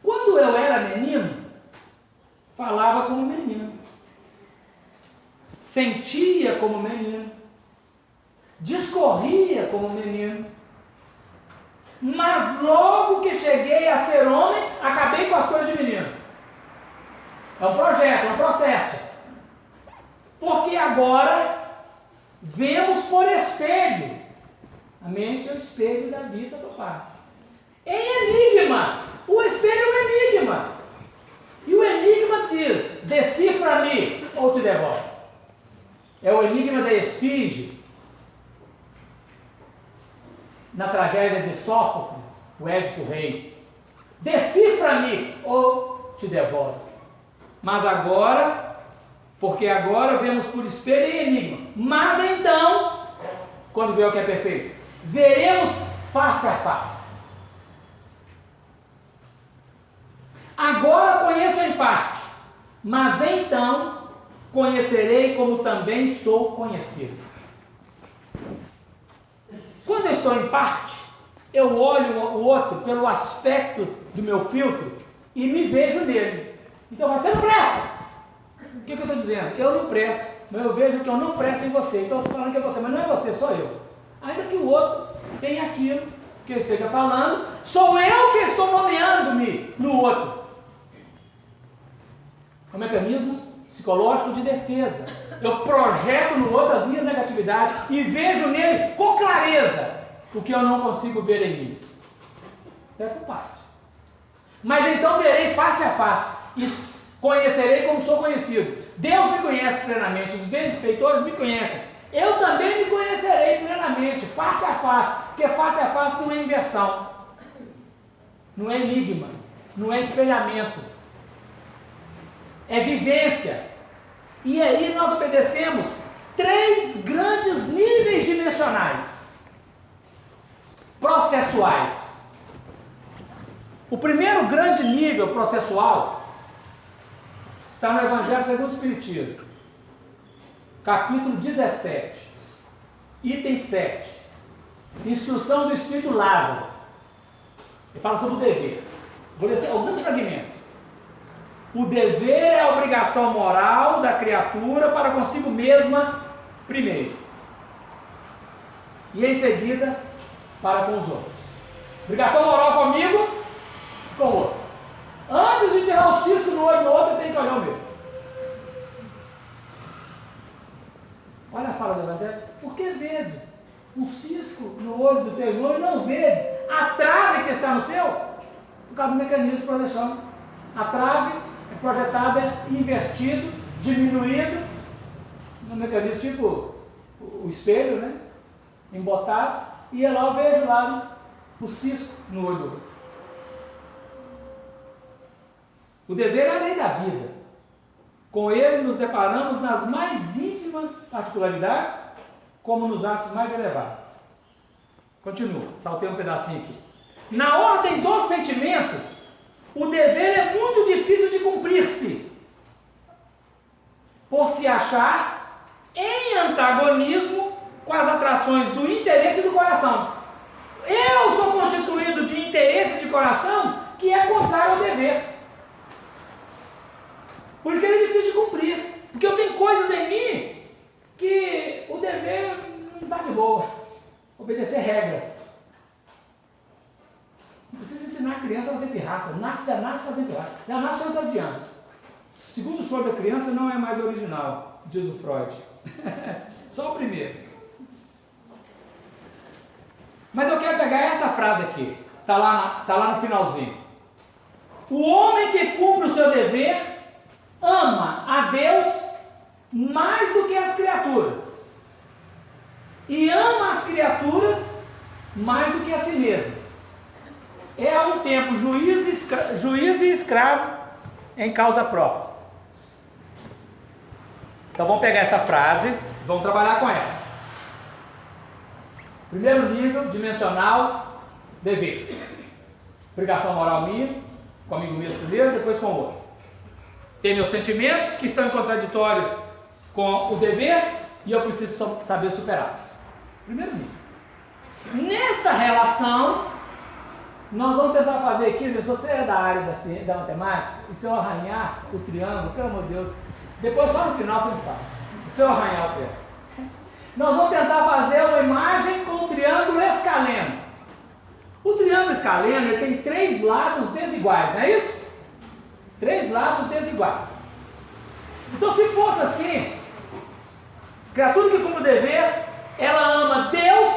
Quando eu era menino, falava como menino. Sentia como menino. Discorria como menino. Mas logo que cheguei a ser homem, acabei com as coisas de menino. É um projeto, é um processo. Porque agora vemos por espelho. A mente é o espelho da vida do Pai. Em enigma. O espelho é um enigma. E o enigma diz: decifra-me ou te devolve. É o enigma da esfinge. Na tragédia de Sófocles, o Édipo Rei. Decifra-me ou te devolve. Mas agora, porque agora vemos por espelho e enigma. Mas então, quando vier o que é perfeito, veremos face a face. Agora conheço em parte, mas então conhecerei como também sou conhecido. Quando eu estou em parte, eu olho o outro pelo aspecto do meu filtro e me vejo nele. Então, você não presta. O que eu estou dizendo? Eu não presto, mas eu vejo que eu não presto em você. Então, eu estou falando que é você, mas não é você, sou eu. Ainda que o outro tenha aquilo que eu esteja falando, sou eu que estou nomeando-me no outro. É um mecanismo psicológico de defesa. Eu projeto no outro as minhas negatividades e vejo nele com clareza o que eu não consigo ver em mim. É por parte. Mas então verei face a face e conhecerei como sou conhecido. Deus me conhece plenamente, os benfeitores me conhecem. Eu também me conhecerei plenamente, face a face, porque face a face não é inversão, não é enigma, não é espelhamento, é vivência. E aí nós obedecemos 3 grandes níveis dimensionais, processuais. O primeiro grande nível processual está no Evangelho segundo o Espiritismo, capítulo 17, item 7, instrução do Espírito Lázaro. Ele fala sobre o dever. Vou ler alguns fragmentos. O dever é a obrigação moral da criatura para consigo mesma primeiro, e em seguida para com os outros. Obrigação moral comigo e com o outro. Antes de tirar o cisco no olho do outro, eu tenho que olhar o meu. Olha a fala do Evangelho. Por que vedes um cisco no olho do teu irmão e não vedes a trave que está no seu? Por causa do mecanismo de projeção. A trave é projetada, invertido, diminuído, no mecanismo tipo o espelho, né? Embotado, e lá eu vejo lá o cisco no olho do outro. O dever é a lei da vida. Com ele nos deparamos nas mais ínfimas particularidades, como nos atos mais elevados. Continua, saltei um pedacinho aqui. Na ordem dos sentimentos, o dever é muito difícil de cumprir-se, por se achar em antagonismo com as atrações do interesse e do coração. Eu sou constituído de interesse de coração que é contrário ao dever. Por isso que ele é difícil de cumprir. Porque eu tenho coisas em mim que o dever não está de boa. Obedecer regras. Não precisa ensinar a criança a ter pirraça. Já nasce fazendo pirraça. Já nasce fantasiando. O segundo choro da criança não é mais original, diz o Freud. Só o primeiro. Mas eu quero pegar essa frase aqui. Está lá no finalzinho. O homem que cumpre o seu dever ama a Deus mais do que as criaturas, e ama as criaturas mais do que a si mesmo. É a um tempo juiz e escravo em causa própria. Então vamos pegar essa frase e vamos trabalhar com ela. Primeiro nível, dimensional, dever. Obrigação moral minha, comigo mesmo primeiro, depois com o outro. Tem meus sentimentos que estão em contraditório com o dever e eu preciso saber superá-los. Primeiro nível. Nesta relação, nós vamos tentar fazer aqui, se você é da área da matemática, e se eu arranhar o triângulo, pelo amor de Deus, depois só no final você me fala. Se eu arranhar o triângulo. Nós vamos tentar fazer uma imagem com o triângulo escaleno. O triângulo escaleno ele tem 3 lados desiguais, não é isso? 3 lados desiguais. Então, se fosse assim, criatura que cumpre o dever, ela ama Deus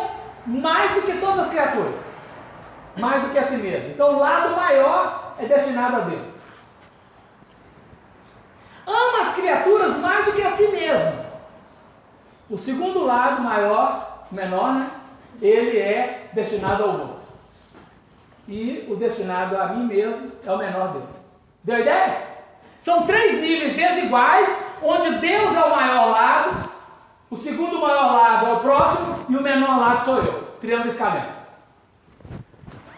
mais do que todas as criaturas, mais do que a si mesma. Então, o lado maior é destinado a Deus. Ama as criaturas mais do que a si mesmo. O segundo lado menor, né? Ele é destinado ao outro. E o destinado a mim mesmo é o menor deles. Deu ideia? São 3 níveis desiguais, onde Deus O segundo maior lado é o próximo e o menor lado sou eu. Triângulo escaleno.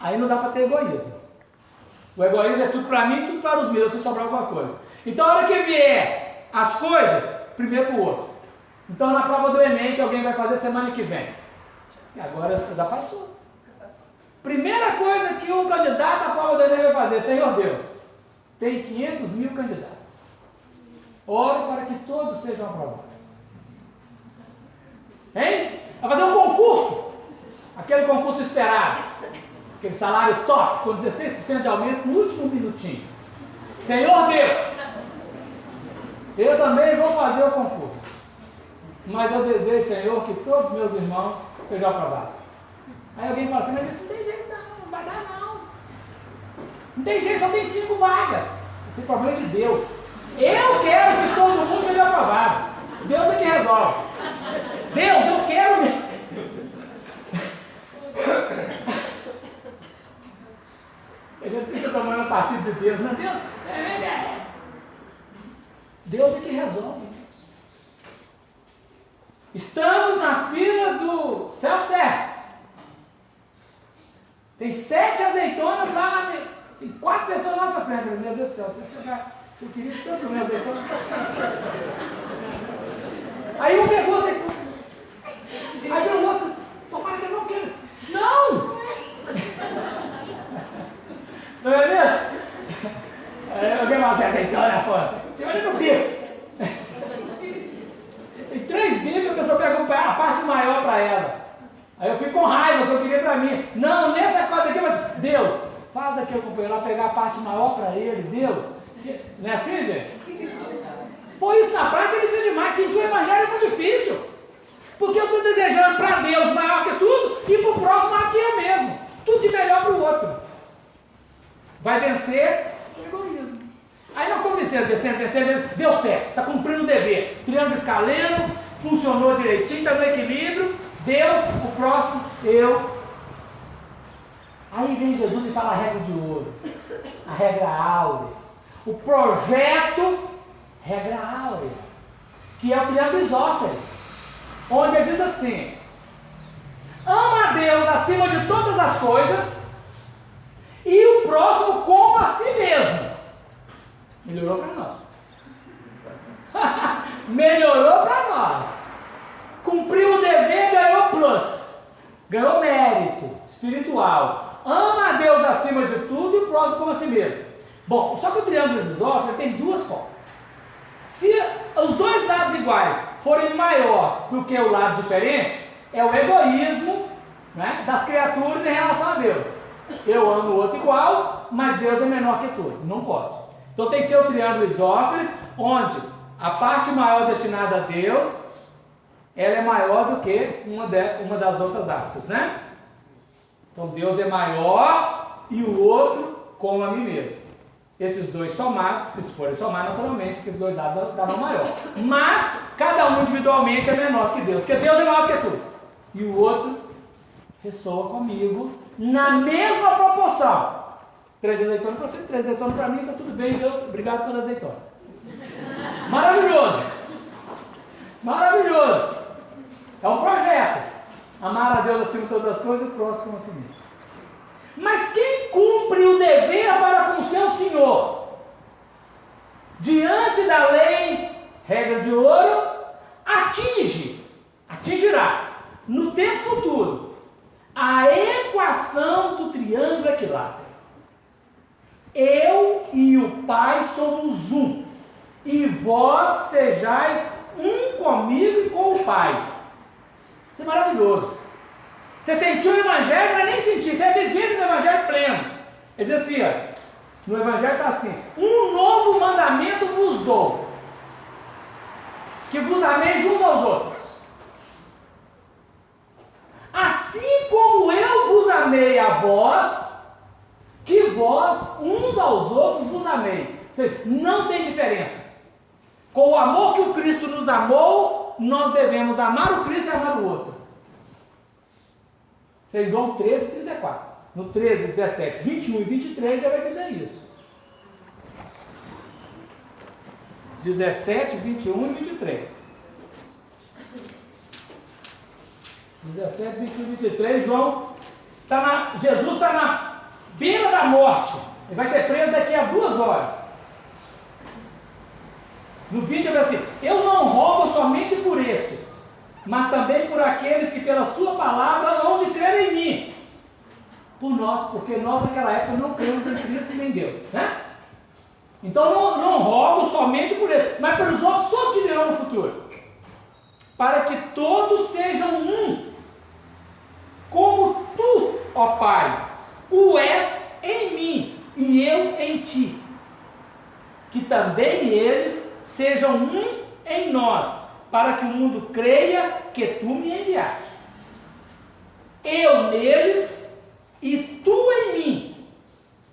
Aí não dá para ter egoísmo. O egoísmo é tudo para mim e tudo para os meus, se sobrar alguma coisa. Então, a hora que vier as coisas, primeiro para o outro. Então, na prova do Enem, que alguém vai fazer semana que vem. E agora já passou. Primeira coisa que um candidato à prova do Enem vai fazer: Senhor Deus, tem 500 mil candidatos. Oro para que todos sejam aprovados. Hein? Vai fazer um concurso. Aquele concurso esperado. Aquele salário top, com 16% de aumento no último minutinho. Senhor Deus, eu também vou fazer o concurso. Mas eu desejo, Senhor, que todos os meus irmãos sejam aprovados. Aí alguém fala assim: mas isso não tem jeito não vai dar não. Não tem jeito, só tem 5 vagas. Esse é o problema de Deus. Eu quero que todo mundo seja aprovado. Deus é que resolve. Deus, eu quero mesmo. A gente fica tomando partido de Deus, não é Deus? Deus é que resolve isso. Estamos na fila do self-service. Tem 7 azeitonas lá na mesa. Tem 4 pessoas lá na frente. Meu Deus do céu, você chegar. Eu queria tanto comer azeitona. Aí um pegou a azeitona. Aí o outro, tomara que eu não quero. Não! Não é mesmo? Alguém vai fazer azeitona, Afonso. Olha no bife. Tem 3 bifes, a pessoa pegou a parte maior para ela. Aí eu fico com raiva, que eu queria para mim. Não, nessa coisa aqui, mas Deus, faz aqui o companheiro lá pegar a parte maior para ele. Deus. Não é assim, gente? Pô, isso na prática é difícil demais. Sentir o evangelho é muito difícil. Porque eu estou desejando para Deus maior que tudo e para o próximo maior que eu mesmo. Tudo de melhor para o outro. Vai vencer o egoísmo. Aí nós estamos vencendo. Deu certo, está cumprindo o dever. Triângulo escaleno, funcionou direitinho, está no equilíbrio. Deus, o próximo, eu. Aí vem Jesus e fala a regra de ouro, a regra áurea, o projeto, regra áurea, que é o triângulo isósceles, onde ele diz assim: ama a Deus acima de todas as coisas e o próximo como a si mesmo. Melhorou para nós. Melhorou para nós. Cumpriu o dever, ganhou plus. Ganhou mérito espiritual. Ama a Deus acima de tudo e o próximo como a si mesmo. Bom, só que o triângulo isósceles tem 2 formas. Se os 2 lados iguais forem maior do que o lado diferente, é o egoísmo, né, das criaturas em relação a Deus. Eu amo o outro igual, mas Deus é menor que tudo. Não pode. Então tem que ser o triângulo isósceles, onde a parte maior destinada a Deus, ela é maior do que uma das outras hastes, né? Então Deus é maior e o outro como a mim mesmo. Esses 2 somados, se forem somar naturalmente, que os 2 lados dão maior. Mas cada um individualmente é menor que Deus, porque Deus é maior que tudo. E o outro ressoa comigo na mesma proporção. 3 azeitonas para você, 3 azeitonas para mim, está tudo bem, Deus, obrigado pela azeitona. Maravilhoso! Maravilhoso! É um projeto. Amar a Deus acima de todas as coisas e o próximo a si mesmo. Mas quem cumpre o dever para com seu Senhor, diante da lei, regra de ouro, atingirá, no tempo futuro, a equação do triângulo equilátero. Eu e o Pai somos um, e vós sejais um comigo e com o Pai. Isso é maravilhoso. Você sentiu o Evangelho, não é nem sentir, você é viver no Evangelho pleno. Ele diz assim, ó, no Evangelho está assim: um novo mandamento vos dou, que vos ameis uns aos outros. Assim como eu vos amei a vós, que vós uns aos outros vos ameis. Ou seja, não tem diferença. Com o amor que o Cristo nos amou, nós devemos amar o Cristo e amar o outro. Isso é João 13, 34. No 13, 17, 21 e 23 ele vai dizer isso. 17, 21 e 23. 17, 21, 23, Jesus está na beira da morte. Ele vai ser preso daqui a 2 horas. No vídeo ele vai assim: eu não rogo somente por estes, mas também por aqueles que pela sua palavra hão de crer em mim. Por nós, porque nós naquela época não cremos em Cristo nem em Deus, né? Então não rogo somente por eles, mas pelos outros todos que virão no futuro, para que todos sejam um, como tu, ó Pai, o és em mim e eu em ti, que também eles sejam um em nós, para que o mundo creia que tu me enviaste. Eu neles e tu em mim,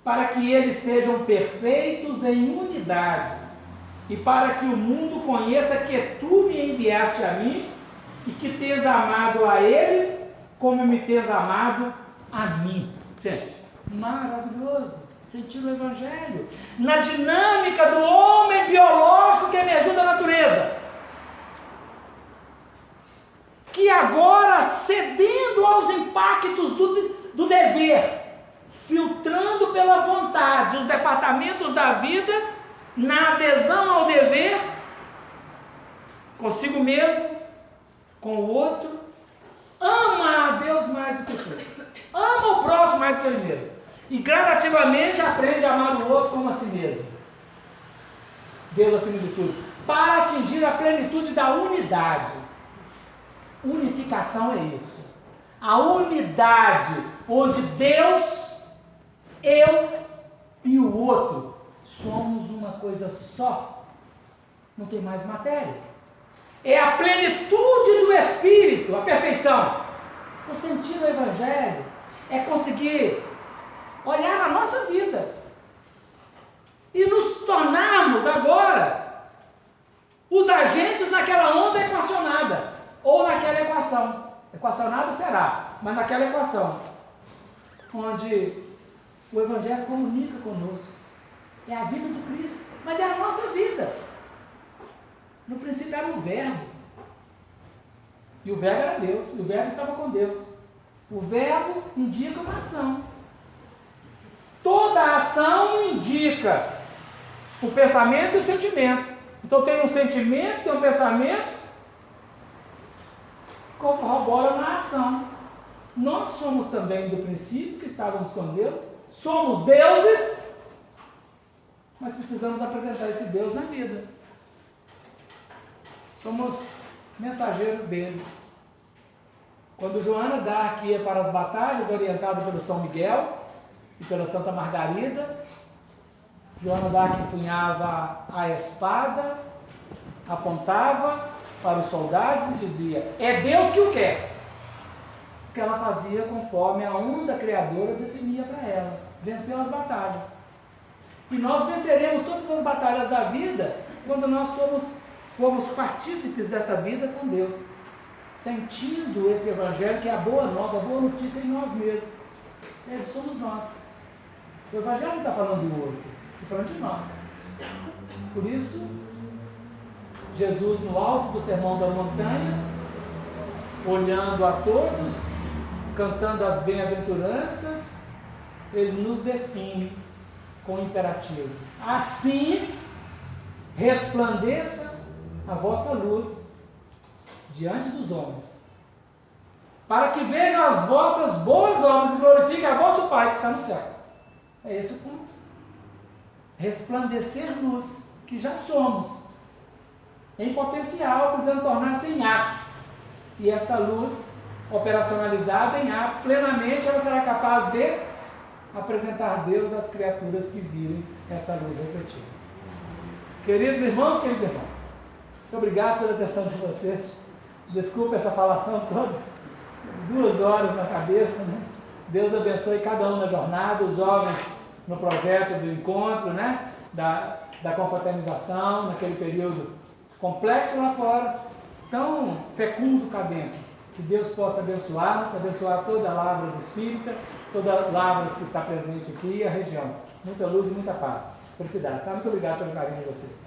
para que eles sejam perfeitos em unidade, e para que o mundo conheça que tu me enviaste a mim, e que tens amado a eles, como me tens amado a mim. Gente, maravilhoso, sentir o Evangelho, na dinâmica do homem biológico que me ajuda a natureza, que agora, cedendo aos impactos do dever, filtrando pela vontade os departamentos da vida, na adesão ao dever, consigo mesmo, com o outro, ama a Deus mais do que tudo, ama o próximo mais do que ele mesmo, e gradativamente aprende a amar o outro como a si mesmo, Deus acima de tudo, para atingir a plenitude da unidade. Unificação é isso, a unidade onde Deus, eu e o outro somos uma coisa só, não tem mais matéria, é a plenitude do Espírito, a perfeição. O sentido do Evangelho é conseguir olhar a nossa vida e nos tornarmos agora os agentes naquela onda equacionada, ou naquela equação, equacionada será, mas naquela equação, onde o Evangelho comunica conosco, é a vida do Cristo, mas é a nossa vida. No princípio era o Verbo, e o Verbo era Deus, e o Verbo estava com Deus. O Verbo indica uma ação, toda ação indica o pensamento e o sentimento. Então tem um sentimento, tem um pensamento, corrobora na ação. Nós somos também do princípio que estávamos com Deus, somos deuses, mas precisamos apresentar esse Deus na vida. Somos mensageiros dele. Quando Joana d'Arc ia para as batalhas, orientada pelo São Miguel e pela Santa Margarida, Joana d'Arc empunhava a espada, apontava para os soldados e dizia: é Deus que o quer. Que ela fazia conforme a onda criadora definia para ela. Venceu as batalhas. E nós venceremos todas as batalhas da vida quando nós formos partícipes dessa vida com Deus, sentindo esse Evangelho que é a boa nova, a boa notícia em nós mesmos. Eles somos nós. O Evangelho não está falando do outro, está falando de nós. Por isso, Jesus, no alto do Sermão da Montanha, olhando a todos, cantando as bem-aventuranças, ele nos define com o imperativo: assim resplandeça a vossa luz diante dos homens, para que vejam as vossas boas obras e glorifiquem a vosso Pai que está no céu. É esse o ponto. Resplandecer luz, que já somos, em potencial, precisando tornar-se em ato. E essa luz, operacionalizada em ato, plenamente, ela será capaz de apresentar Deus às criaturas que virem essa luz refletida. Queridos irmãos, queridas irmãs, muito obrigado pela atenção de vocês. Desculpa essa falação toda, 2 horas na cabeça, né? Deus abençoe cada um na jornada, os jovens no projeto do encontro, né? Da confraternização, naquele período complexo lá fora, tão fecundo cá dentro. Que Deus possa abençoar toda a Lavras Espírita, toda a Lavras que está presente aqui e a região. Muita luz e muita paz. Felicidades. Tá? Muito obrigado pelo carinho de vocês.